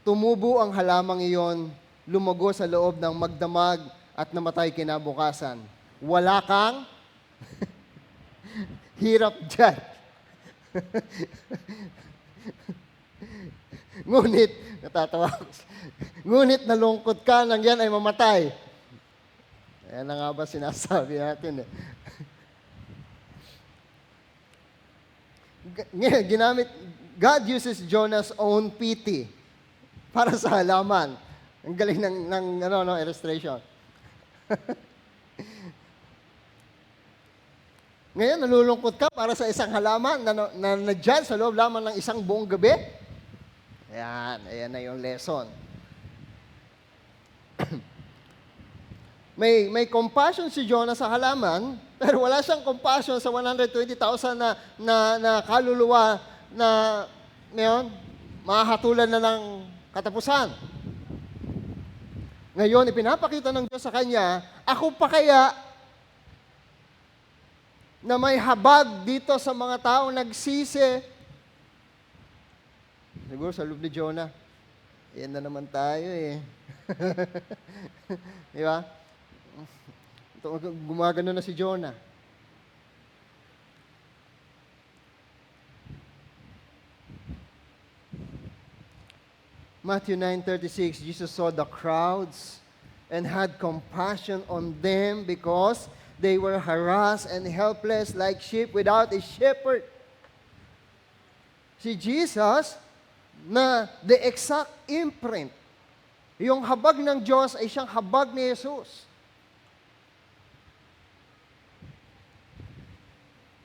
tumubo ang halamang iyon, lumago sa loob ng magdamag at namatay kinabukasan. Wala kang hirap dyan. Ngunit, natatawa ako. Ngunit nalungkot ka nang yan ay mamatay. Ayan na nga ba sinasabi natin eh. God uses Jonah's own pity para sa halaman. Ang galing ng illustration. Ngayon, nalulungkot ka para sa isang halaman na nandyan sa loob lamang ng isang buong gabi. Ayan na yung lesson. May compassion si Jonah sa halaman, pero wala siyang compassion sa 120,000 na kaluluwa na ngayon, mahatulan na ng katapusan. Ngayon, ipinapakita ng Diyos sa kanya, ako pa kaya na may habag dito sa mga taong nagsisi. Siguro sa loob ni Jonah, yan na naman tayo eh. Di ba? Gumagano na si Jonah. Matthew 9:36, Jesus saw the crowds and had compassion on them because they were harassed and helpless like sheep without a shepherd. Si Jesus, na the exact imprint, yung habag ng Diyos ay siyang habag ni Jesus.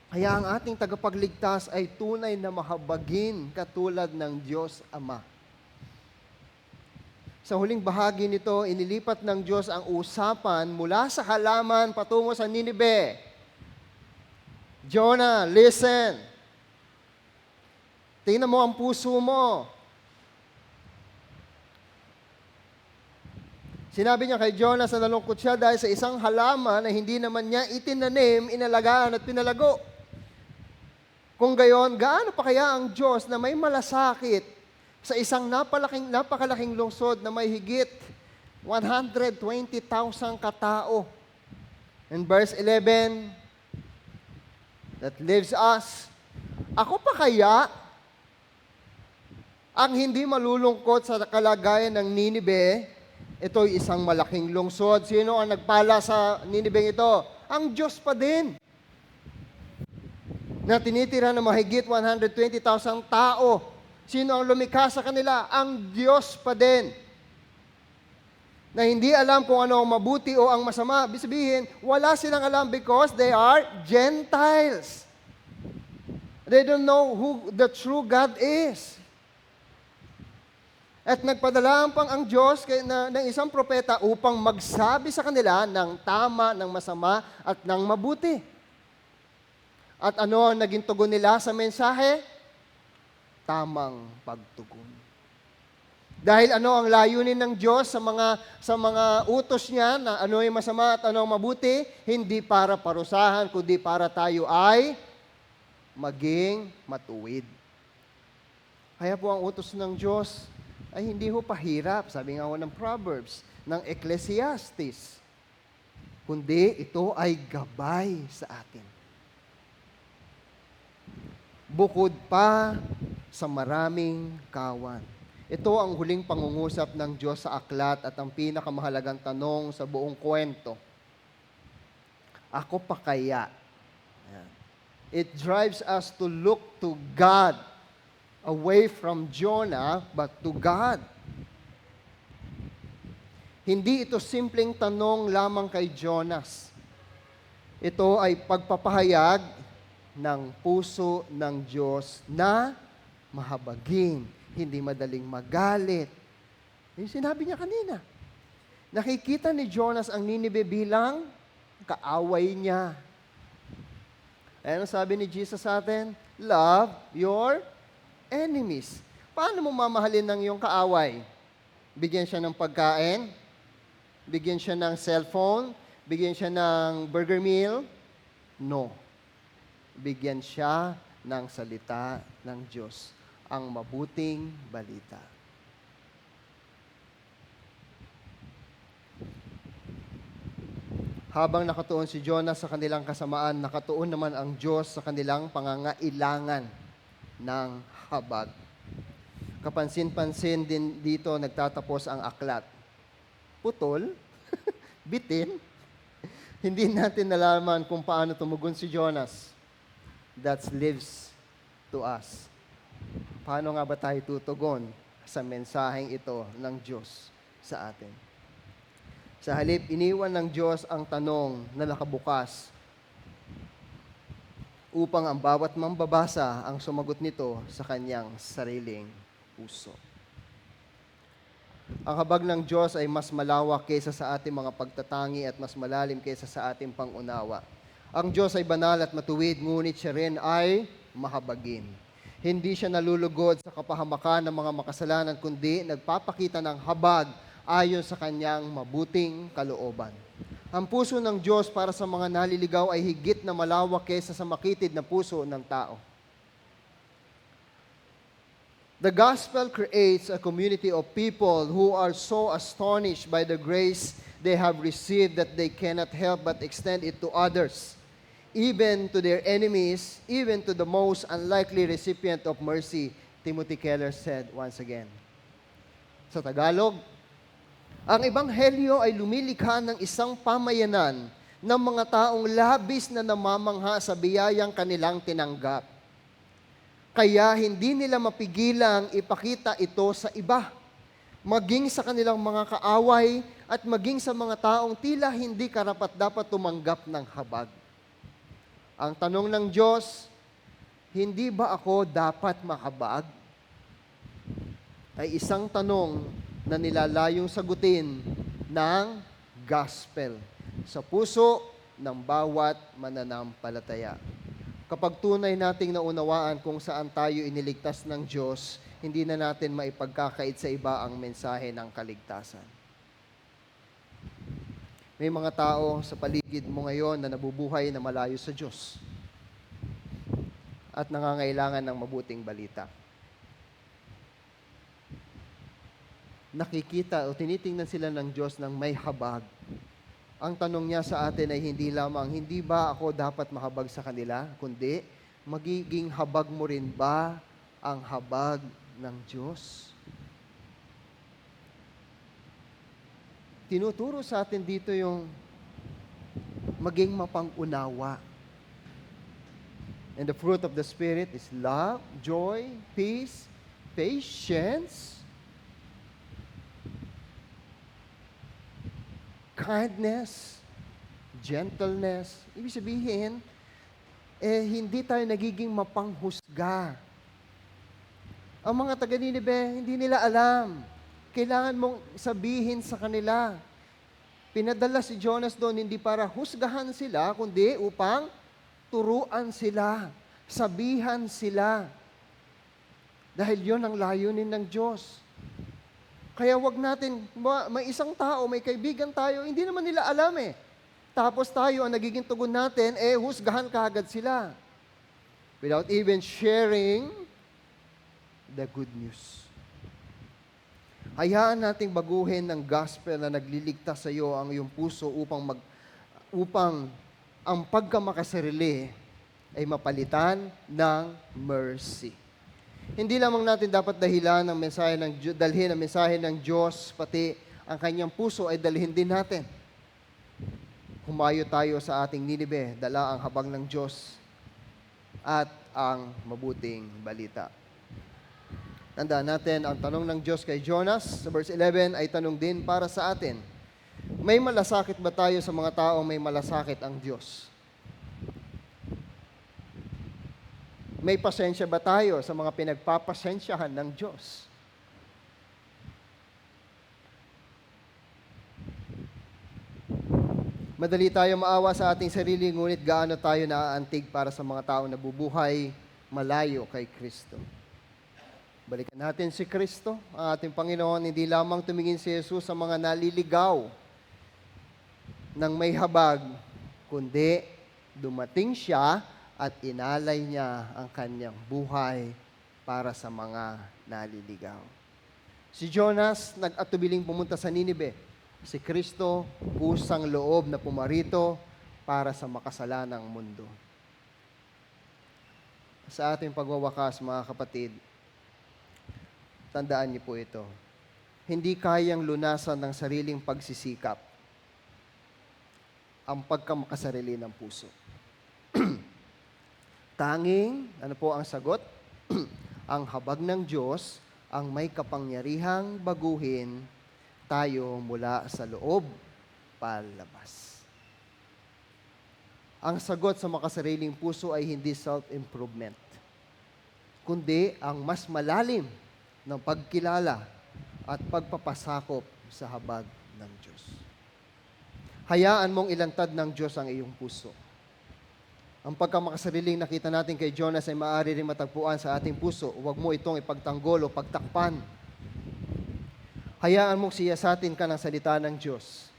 Kaya ang ating tagapagligtas ay tunay na mahabagin katulad ng Diyos Ama. Sa huling bahagi nito, inilipat ng Diyos ang usapan mula sa halaman patungo sa Ninibe. Jonah, listen. Tingnan mo ang puso mo. Sinabi niya kay Jonah na nalungkot siya dahil sa isang halaman na hindi naman niya itinanim, inalagaan at pinalago. Kung gayon, gaano pa kaya ang Diyos na may malasakit sa isang napakalaking lungsod na may higit 120,000 katao? In verse 11, that leaves us, ako pa kaya ang hindi malulungkot sa kalagayan ng Ninibe? Ito'y isang malaking lungsod. Sino ang nagpala sa Ninibe ito? Ang Diyos pa din, na tinitira ng mahigit 120,000 tao. Sino ang lumikha sa kanila? Ang Diyos pa din. Na hindi alam kung ano ang mabuti o ang masama. Ibig sabihin, wala silang alam because they are Gentiles. They don't know who the true God is. At nagpadala pang ang Diyos ng isang propeta upang magsabi sa kanila ng tama, ng masama, at ng mabuti. At ano ang naging tugon nila sa mensahe? Tamang pagtugon. Dahil ano ang layunin ng Diyos sa mga utos niya na ano ay masama at ano ang mabuti? Hindi para parusahan, kundi para tayo ay maging matuwid. Kaya po ang utos ng Diyos ay hindi ho pahirap, sabi nga ho ng Proverbs, ng Ecclesiastes, kundi ito ay gabay sa atin. Bukod pa sa maraming kawan. Ito ang huling pangungusap ng Diyos sa aklat at ang pinakamahalagang tanong sa buong kwento. Ako pa kaya? It drives us to look to God, away from Jonah, but to God. Hindi ito simpleng tanong lamang kay Jonas. Ito ay pagpapahayag ng puso ng Diyos na mahabagin, hindi madaling magalit. Yung sinabi niya kanina, Nakikita ni Jonas ang Ninive bilang kaaway niya. Ano sabi ni Jesus sa atin? Love your enemies. Paano mo mamahalin ng iyong kaaway? Bigyan siya ng pagkain? Bigyan siya ng cellphone? Bigyan siya ng burger meal? No. Bigyan siya ng salita ng Diyos, ang mabuting balita. Habang nakatuon si Jonas sa kanilang kasamaan, nakatuon naman ang Diyos sa kanilang pangangailangan ng habag. Kapansin-pansin din dito nagtatapos ang aklat. Putol, bitin, hindi natin nalaman kung paano tumugon si Jonas. That lives to us. Paano nga ba tayo tutugon sa mensaheng ito ng Diyos sa atin? Sa halip, iniwan ng Diyos ang tanong na nakabukas upang ang bawat mambabasa ang sumagot nito sa kanyang sariling puso. Ang habag ng Diyos ay mas malawak kaysa sa ating mga pagtatangi at mas malalim kaysa sa ating pangunawa. Ang Diyos ay banal at matuwid, ngunit siya rin ay mahabagin. Hindi siya nalulugod sa kapahamakan ng mga makasalanan, kundi nagpapakita ng habag ayon sa kanyang mabuting kalooban. Ang puso ng Diyos para sa mga naliligaw ay higit na malawak kaysa sa makitid na puso ng tao. The gospel creates a community of people who are so astonished by the grace they have received that they cannot help but extend it to others, even to their enemies, even to the most unlikely recipient of mercy, Timothy Keller said once again. Sa Tagalog, ang Ebanghelyo ay lumilikha ng isang pamayanan ng mga taong labis na namamangha sa biyayang kanilang tinanggap. Kaya hindi nila mapigilang ipakita ito sa iba, maging sa kanilang mga kaaway at maging sa mga taong tila hindi karapat-dapat tumanggap ng habag. Ang tanong ng Diyos, hindi ba ako dapat mahabag? Ay isang tanong na nilalayong sagutin ng gospel sa puso ng bawat mananampalataya. Kapag tunay nating naunawaan kung saan tayo iniligtas ng Diyos, hindi na natin maipagkakait sa iba ang mensahe ng kaligtasan. May mga tao sa paligid mo ngayon na nabubuhay na malayo sa Diyos at nangangailangan ng mabuting balita. Nakikita o tinitingnan sila ng Diyos ng may habag. Ang tanong niya sa atin ay hindi lamang, hindi ba ako dapat mahabag sa kanila? Kundi, magiging habag mo rin ba ang habag ng Diyos? Tinuturo sa atin dito yung maging mapang-unawa. And the fruit of the Spirit is love, joy, peace, patience, kindness, gentleness. Ibig sabihin, hindi tayo nagiging mapanghusga. Ang mga taga-Ninive, hindi nila alam. Kailangan mong sabihin sa kanila. Pinadala si Jonas doon hindi para husgahan sila, kundi upang turuan sila, sabihan sila. Dahil yon ang layunin ng Diyos. Kaya wag natin, may isang tao, may kaibigan tayo, hindi naman nila alam eh. Tapos tayo, ang nagiging tugon natin, husgahan kaagad sila. Without even sharing the good news. Hayaan nating baguhin ng gospel na nagliligtas sa iyo ang iyong puso upang ang pagkamakasarili ay mapalitan ng mercy. Hindi lamang natin dapat dalhin ang mensahe ng Diyos, pati ang kanyang puso ay dalhin din natin. Humayo tayo sa ating Ninive, dala ang habag ng Diyos at ang mabuting balita. Tandaan natin, ang tanong ng Diyos kay Jonas sa verse 11 ay tanong din para sa atin. May malasakit ba tayo sa mga taong may malasakit ang Diyos? May pasensya ba tayo sa mga pinagpapasensyahan ng Diyos? Madali tayo maawa sa ating sarili, ngunit gaano tayo naaantig para sa mga taong nabubuhay malayo kay Kristo. Balikan natin si Kristo, ang ating Panginoon. Hindi lamang tumingin si Jesus sa mga naliligaw ng may habag, kundi dumating siya at inalay niya ang kanyang buhay para sa mga naliligaw. Si Jonas nag-atubiling pumunta sa Ninibe. Si Kristo, kusang loob na pumarito para sa makasalanang mundo. Sa ating pagwawakas, mga kapatid, tandaan niyo po ito. Hindi kayang lunasan ng sariling pagsisikap ang pagkamakasarili ng puso. Tanging, ano po ang sagot? Ang habag ng Diyos ang may kapangyarihang baguhin tayo mula sa loob palabas. Ang sagot sa makasariling puso ay hindi self-improvement, kundi ang mas malalim ng pagkilala at pagpapasakop sa habag ng Diyos. Hayaan mong ilantad ng Diyos ang iyong puso. Ang pagkamakasariling nakita natin kay Jonas ay maaari rin matagpuan sa ating puso. Huwag mo itong ipagtanggol o pagtakpan. Hayaan mong siyasatin ka ng salita ng Diyos.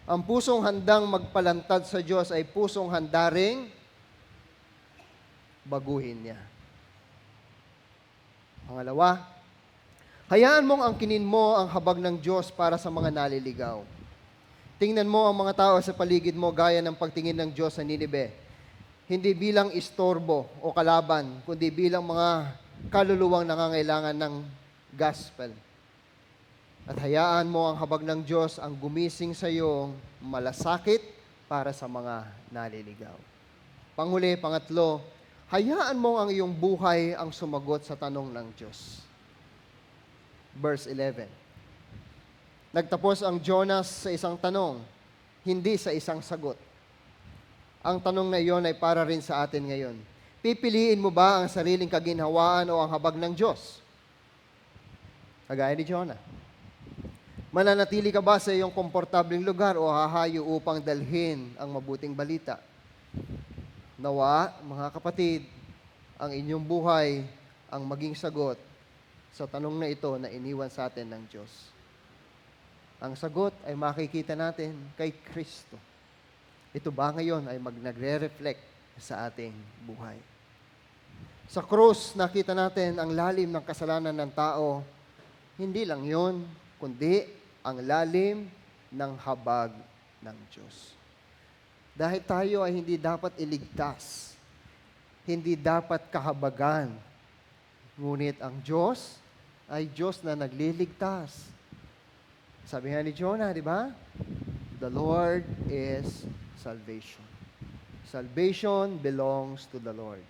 Ang pusong handang magpalantad sa Diyos ay pusong handa ring baguhin niya. Pangalawa, hayaan mong angkinin mo ang habag ng Diyos para sa mga naliligaw. Tingnan mo ang mga tao sa paligid mo gaya ng pagtingin ng Diyos sa Ninibe. Hindi bilang istorbo o kalaban, kundi bilang mga kaluluwang nangangailangan ng gospel. At hayaan mo ang habag ng Diyos ang gumising sa iyong malasakit para sa mga naliligaw. Panghuli, pangatlo, hayaan mo ang iyong buhay ang sumagot sa tanong ng Diyos. Verse 11. Nagtapos ang Jonas sa isang tanong, hindi sa isang sagot. Ang tanong na iyon ay para rin sa atin ngayon. Pipiliin mo ba ang sariling kaginhawaan o ang habag ng Diyos? Kagaya ni Jonah. Mananatili ka ba sa iyong komportableng lugar o hahayo upang dalhin ang mabuting balita? Nawa, mga kapatid, ang inyong buhay ang maging sagot sa tanong na ito na iniwan sa atin ng Diyos. Ang sagot ay makikita natin kay Kristo. Ito ba ngayon ay nagre-reflect sa ating buhay? Sa krus, nakita natin ang lalim ng kasalanan ng tao. Hindi lang yon, kundi ang lalim ng habag ng Diyos. Dahil tayo ay hindi dapat iligtas, hindi dapat kahabagan. Ngunit ang Diyos ay Diyos na nagliligtas. Sabi nga ni Jonah, di ba? The Lord is salvation. Salvation belongs to the Lord.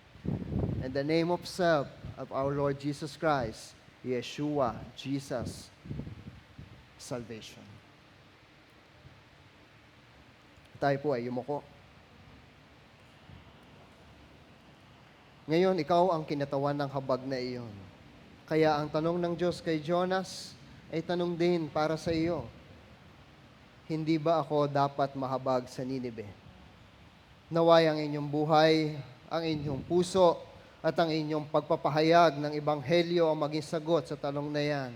And the name of self of our Lord Jesus Christ, Yeshua, Jesus, salvation. Tayo po ay yumuko. Ngayon, ikaw ang kinatawan ng habag na iyon. Kaya ang tanong ng Diyos kay Jonas ay tanong din para sa iyo. Hindi ba ako dapat mahabag sa Ninibe? Naway ang inyong buhay, ang inyong puso, at ang inyong pagpapahayag ng Ebanghelyo ang maging sagot sa tanong na yan.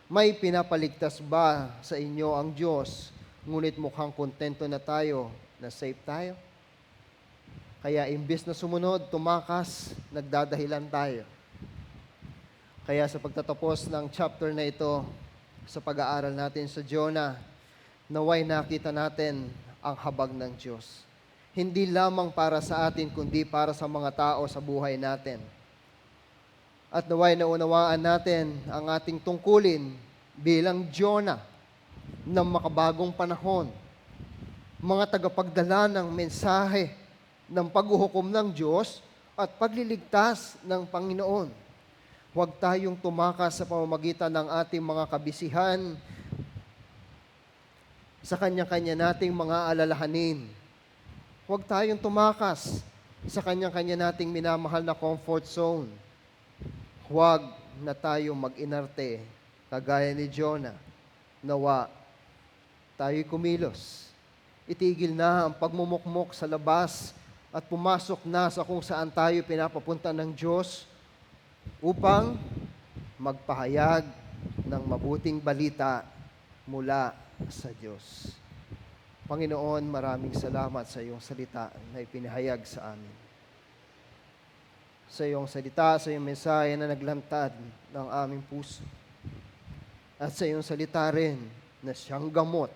May pinapaligtas ba sa inyo ang Diyos, ngunit mukhang kontento na tayo, na safe tayo? Kaya imbes na sumunod, tumakas, nagdadahilan tayo. Kaya sa pagtatapos ng chapter na ito, sa pag-aaral natin sa Jonah, naway nakita natin ang habag ng Diyos. Hindi lamang para sa atin, kundi para sa mga tao sa buhay natin. At naway naunawaan natin ang ating tungkulin bilang Jonah ng makabagong panahon. Mga tagapagdala ng mensahe ng paghuhukom ng Diyos at pagliligtas ng Panginoon. Huwag tayong tumakas sa pamamagitan ng ating mga kabisihan sa kanya-kanya nating mga alalahanin. Huwag tayong tumakas sa kanya-kanya nating minamahal na comfort zone. Huwag na tayong mag-inarte, kagaya ni Jonah. Nawa, tayo'y kumilos Itigil na ang pagmumukmok sa labas at pumasok na sa kung saan tayo pinapapunta ng Diyos upang magpahayag ng mabuting balita mula sa Diyos. Panginoon, maraming salamat sa iyong salita na ipinahayag sa amin. Sa iyong salita, sa iyong mensahe na naglantad ng aming puso. At sa iyong salita rin na siyang gamot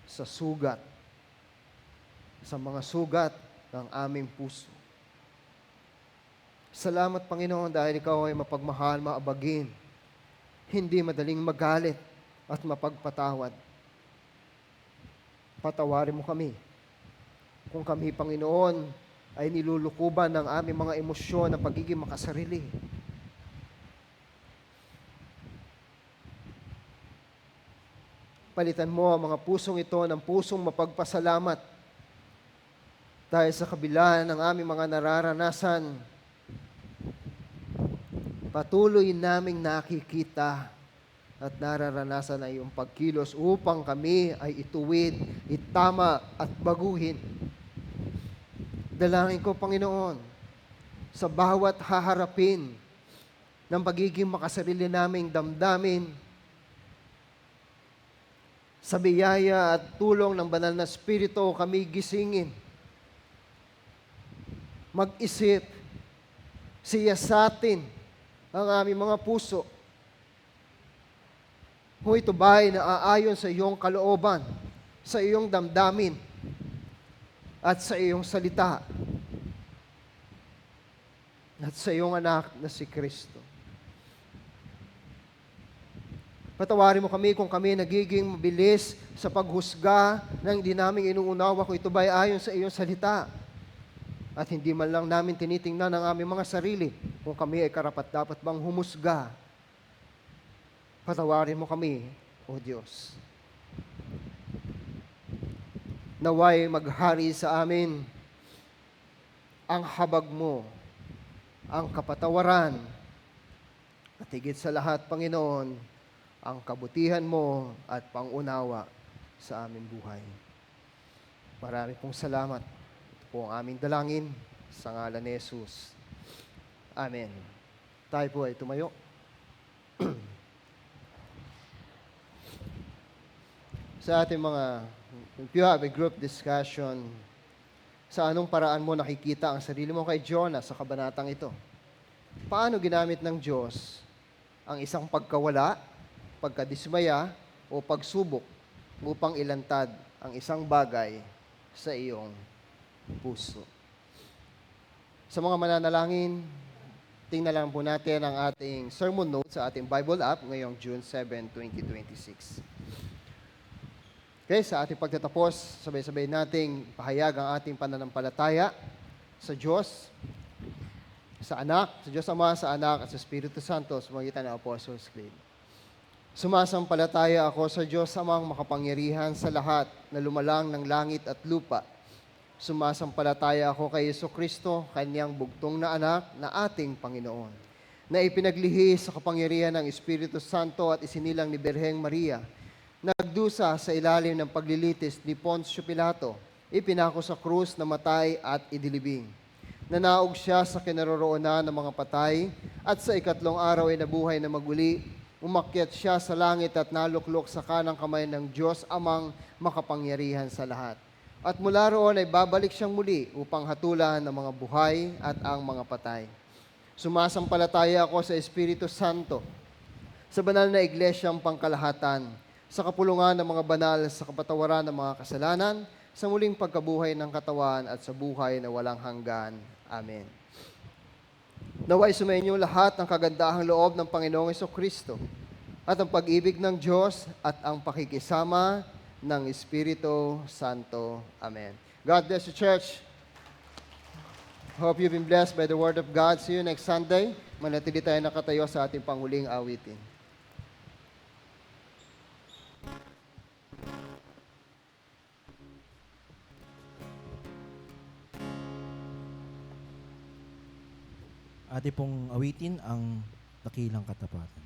sa sugat, sa mga sugat ng aming puso. Salamat, Panginoon, dahil ikaw ay mapagmahal, maabagin, hindi madaling magalit at mapagpatawad. Patawarin mo kami. Kung kami, Panginoon, ay nilulukuban ng aming mga emosyon ng pagiging makasarili. Palitan mo ang mga pusong ito ng pusong mapagpasalamat dahil sa kabila ng aming mga nararanasan, patuloy naming nakikita at nararanasan na iyong pagkilos upang kami ay ituwid, itama at baguhin. Dalangin ko, Panginoon, sa bawat haharapin ng pagiging makasarili naming damdamin, sa biyaya at tulong ng banal na Espiritu kami gisingin. Mag-isip, siyasatin ang aming mga puso. Kung ito ba ay naaayon sa iyong kalooban, sa iyong damdamin, at sa iyong salita, at sa iyong anak na si Kristo. Patawarin mo kami kung kami nagiging mabilis sa paghusga na hindi namin inuunawa kung ito ba ay ayon sa iyong salita. At hindi man lang namin tinitingnan ang aming mga sarili kung kami ay karapat-dapat bang humusga. Patawarin mo kami, O Diyos. Naway maghari sa amin ang habag mo, ang kapatawaran, at higit sa lahat, Panginoon, ang kabutihan mo at pangunawa sa aming buhay. Marami pong salamat. Ito po ang aming dalangin sa ngalan ni Jesus. Amen. Tayo po ay tumayo. Sa ating mga, if you have a group discussion, sa anong paraan mo nakikita ang sarili mo kay Jonah sa kabanatang ito? Paano ginamit ng Diyos ang isang pagkawala, pagkadismaya, o pagsubok upang ilantad ang isang bagay sa iyong puso? Sa mga mananalangin, tingnan lang po natin ang ating sermon notes sa ating Bible app ngayong June 7, 2026. Okay, sa ating pagtatapos, sabay-sabay nating pahayag ang ating pananampalataya sa Diyos, sa Anak, sa Diyos Ama, sa Anak, at sa Espiritu Santo, sa magitan ng Apostles' Creed. Sumasampalataya ako sa Diyos Amang makapangyarihan sa lahat na lumalang ng langit at lupa. Sumasampalataya ako kay Jesucristo, Kanyang bugtong na anak na ating Panginoon, na ipinaglihi sa kapangyarihan ng Espiritu Santo at isinilang ni Birheng Maria, nagdusa sa ilalim ng paglilitis ni Poncio Pilato, ipinako sa krus na matay at idilibing. Nanaog siya sa kinaroroonan ng mga patay at sa ikatlong araw ay nabuhay na maguli. Umakyat siya sa langit at naluklok sa kanang kamay ng Diyos Amang makapangyarihan sa lahat. At mula roon ay babalik siyang muli upang hatulan ang mga buhay at ang mga patay. Sumasampalataya ako sa Espiritu Santo, sa banal na iglesyang pangkalahatan, sa kapulungan ng mga banal, sa kapatawaran ng mga kasalanan, sa muling pagkabuhay ng katawan at sa buhay na walang hanggan. Amen. Naway sumainyo lahat ng kagandahang loob ng Panginoong Jesucristo at ang pag-ibig ng Diyos at ang pakikisama ng Espiritu Santo. Amen. God bless you, church. Hope you've been blessed by the Word of God. See you next Sunday. Manatili tayo nakatayo sa ating panghuling awitin. Ate pong awitin ang dakilang katapatan.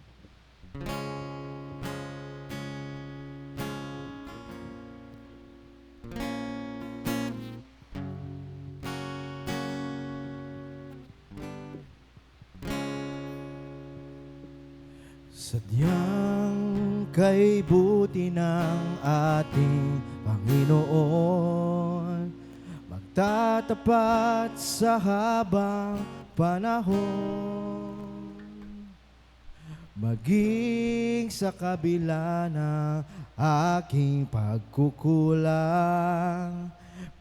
Sadyang kay buti ng ating Panginoon, magtatapat sa habang panahon. Maging sa kabila ng aking pagkukulang,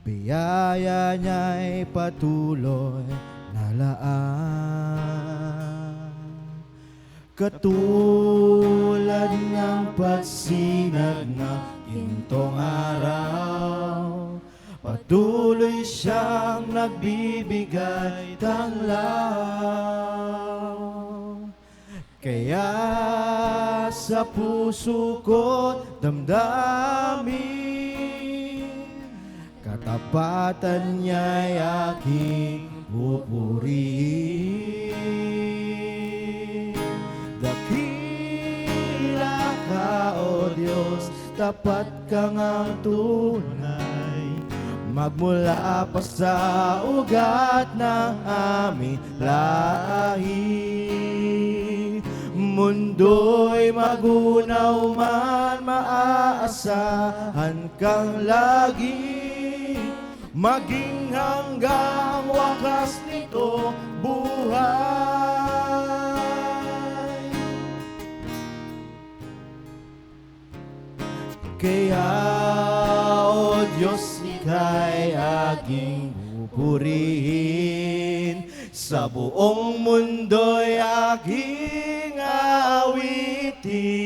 biyaya niya'y patuloy na laan. Katulad ng pagsinag ng gintong araw, patuloy siyang nagbibigay tanglaw. Kaya sa puso ko't damdamin, katapatan niya'y aking pupurihin. Dakila ka, O Diyos, tapat ka ngang tunay, magmula pa sa ugat ng aming lahi. Mundo'y magunaw man, maaasahan kang lagi, maging hanggang wakas nito buhay. Kaya, O Diyos, ika'y aking pupurihin, sa buong mundo'y aking awitin.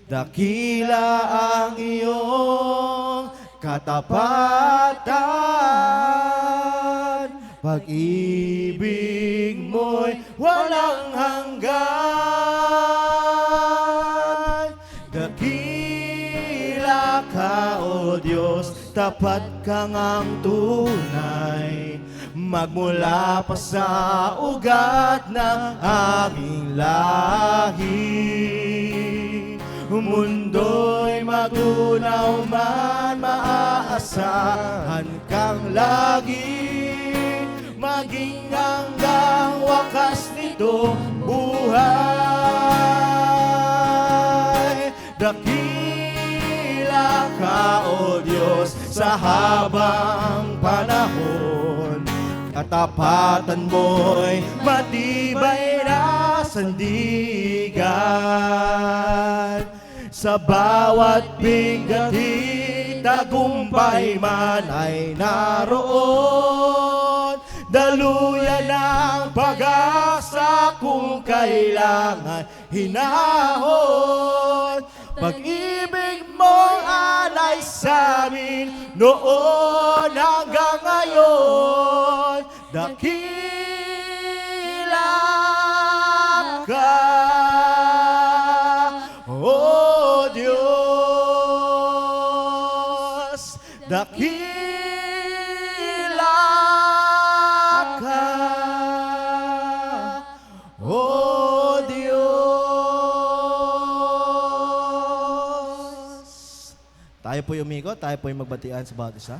Dakila ang iyong katapatan, pag-ibig mo'y walang hanggan. Dakila ka, O Diyos, tapat ka ngang tunay, magmula pa sa ugat ng aming lahi. Mundo'y magunaw man, maaasahan kang lagi, maging hanggang wakas nito buhay. Dakila ka, O Diyos, sa habang panahon, katapatan mo'y matibay na sandigan. Sa bawat biga't tagumpay man ay naroon, daluyan ng pag-asa kung kailangan hinahon. Pag-ibig mong alay sa'min noon hanggang ngayon, dakila ka, O Diyos, dakila ka, O Diyos. Tayo po'y umikot, tayo po'y magbatian sa bawat isa.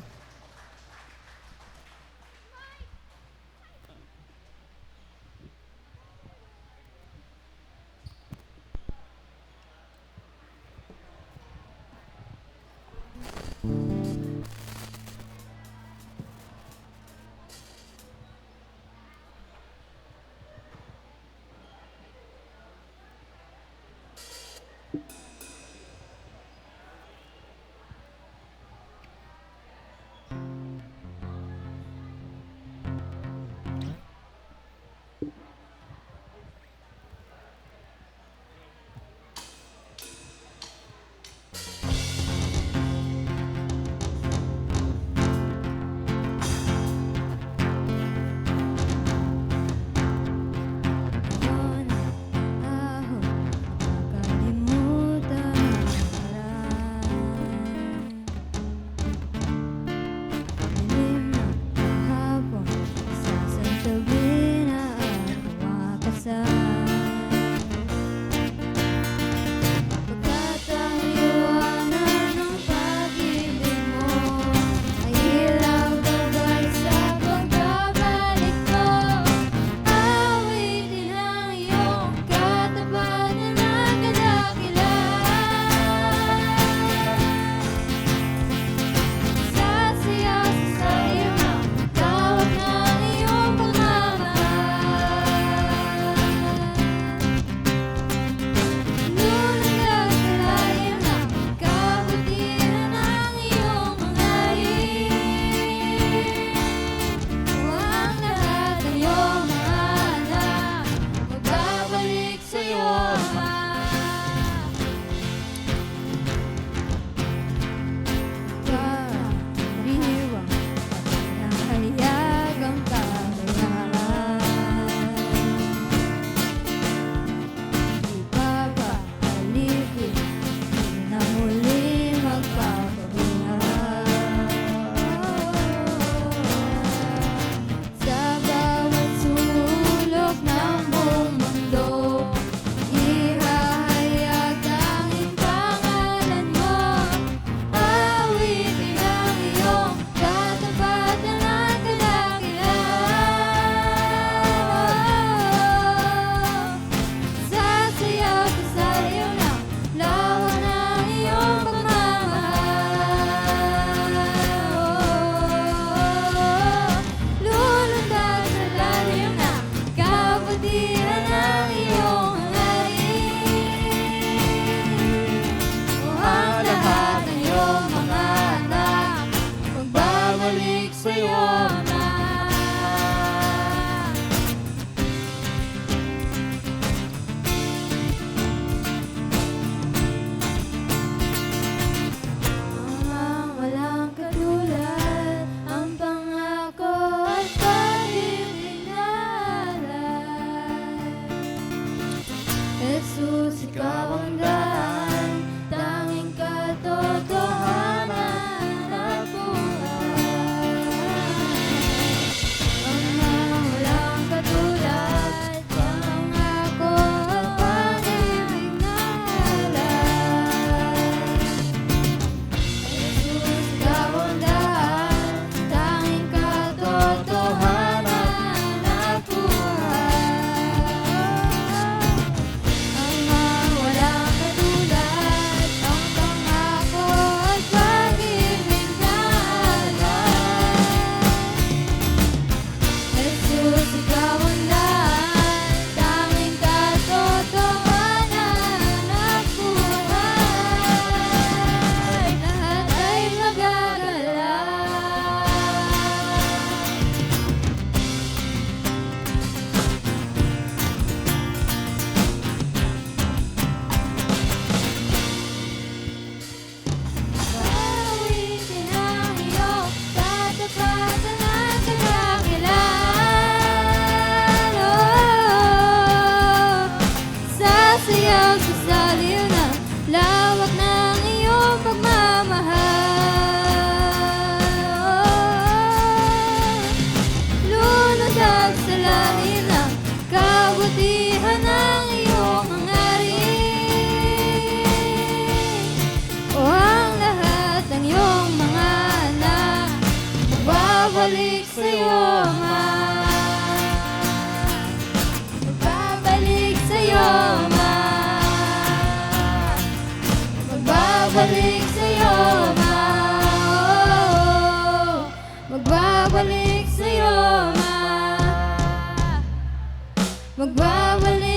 kabutihan ng iyong hangarin. O ang lahat ng iyong mga anak, magbabalik sa'yo, Ama. Ang walang katulad, ang pangako at pag-ibig na alay. Jesus, ikaw ang daan, tanging katotohanan at buhay. Ang walang katulad, ang pangako at pag-ibig na alay. Jesus, ikaw ang daan, tanging katotohanan at buhay. Ang walang katulad, ang pangako at pag-ibig na alay. Jesus, ikaw ang daan, tanging katotohanan at buhay. Lahat ay magagalaw. Pawitin ang iyong katapatan at kadakilaan. Sasayaw sa saliw ng lawak ng iyong pagmamahal. Luludag sa lalim ng kabutihan ng iyong hangarin. O ang lahat ng iyong mga anak, magbabalik sa'yo, Ama. Magbabalik sa'yo, Ama. Magbabalik sa'yo, Ama. Magbabalik sa'yo, Ama. Magbabalik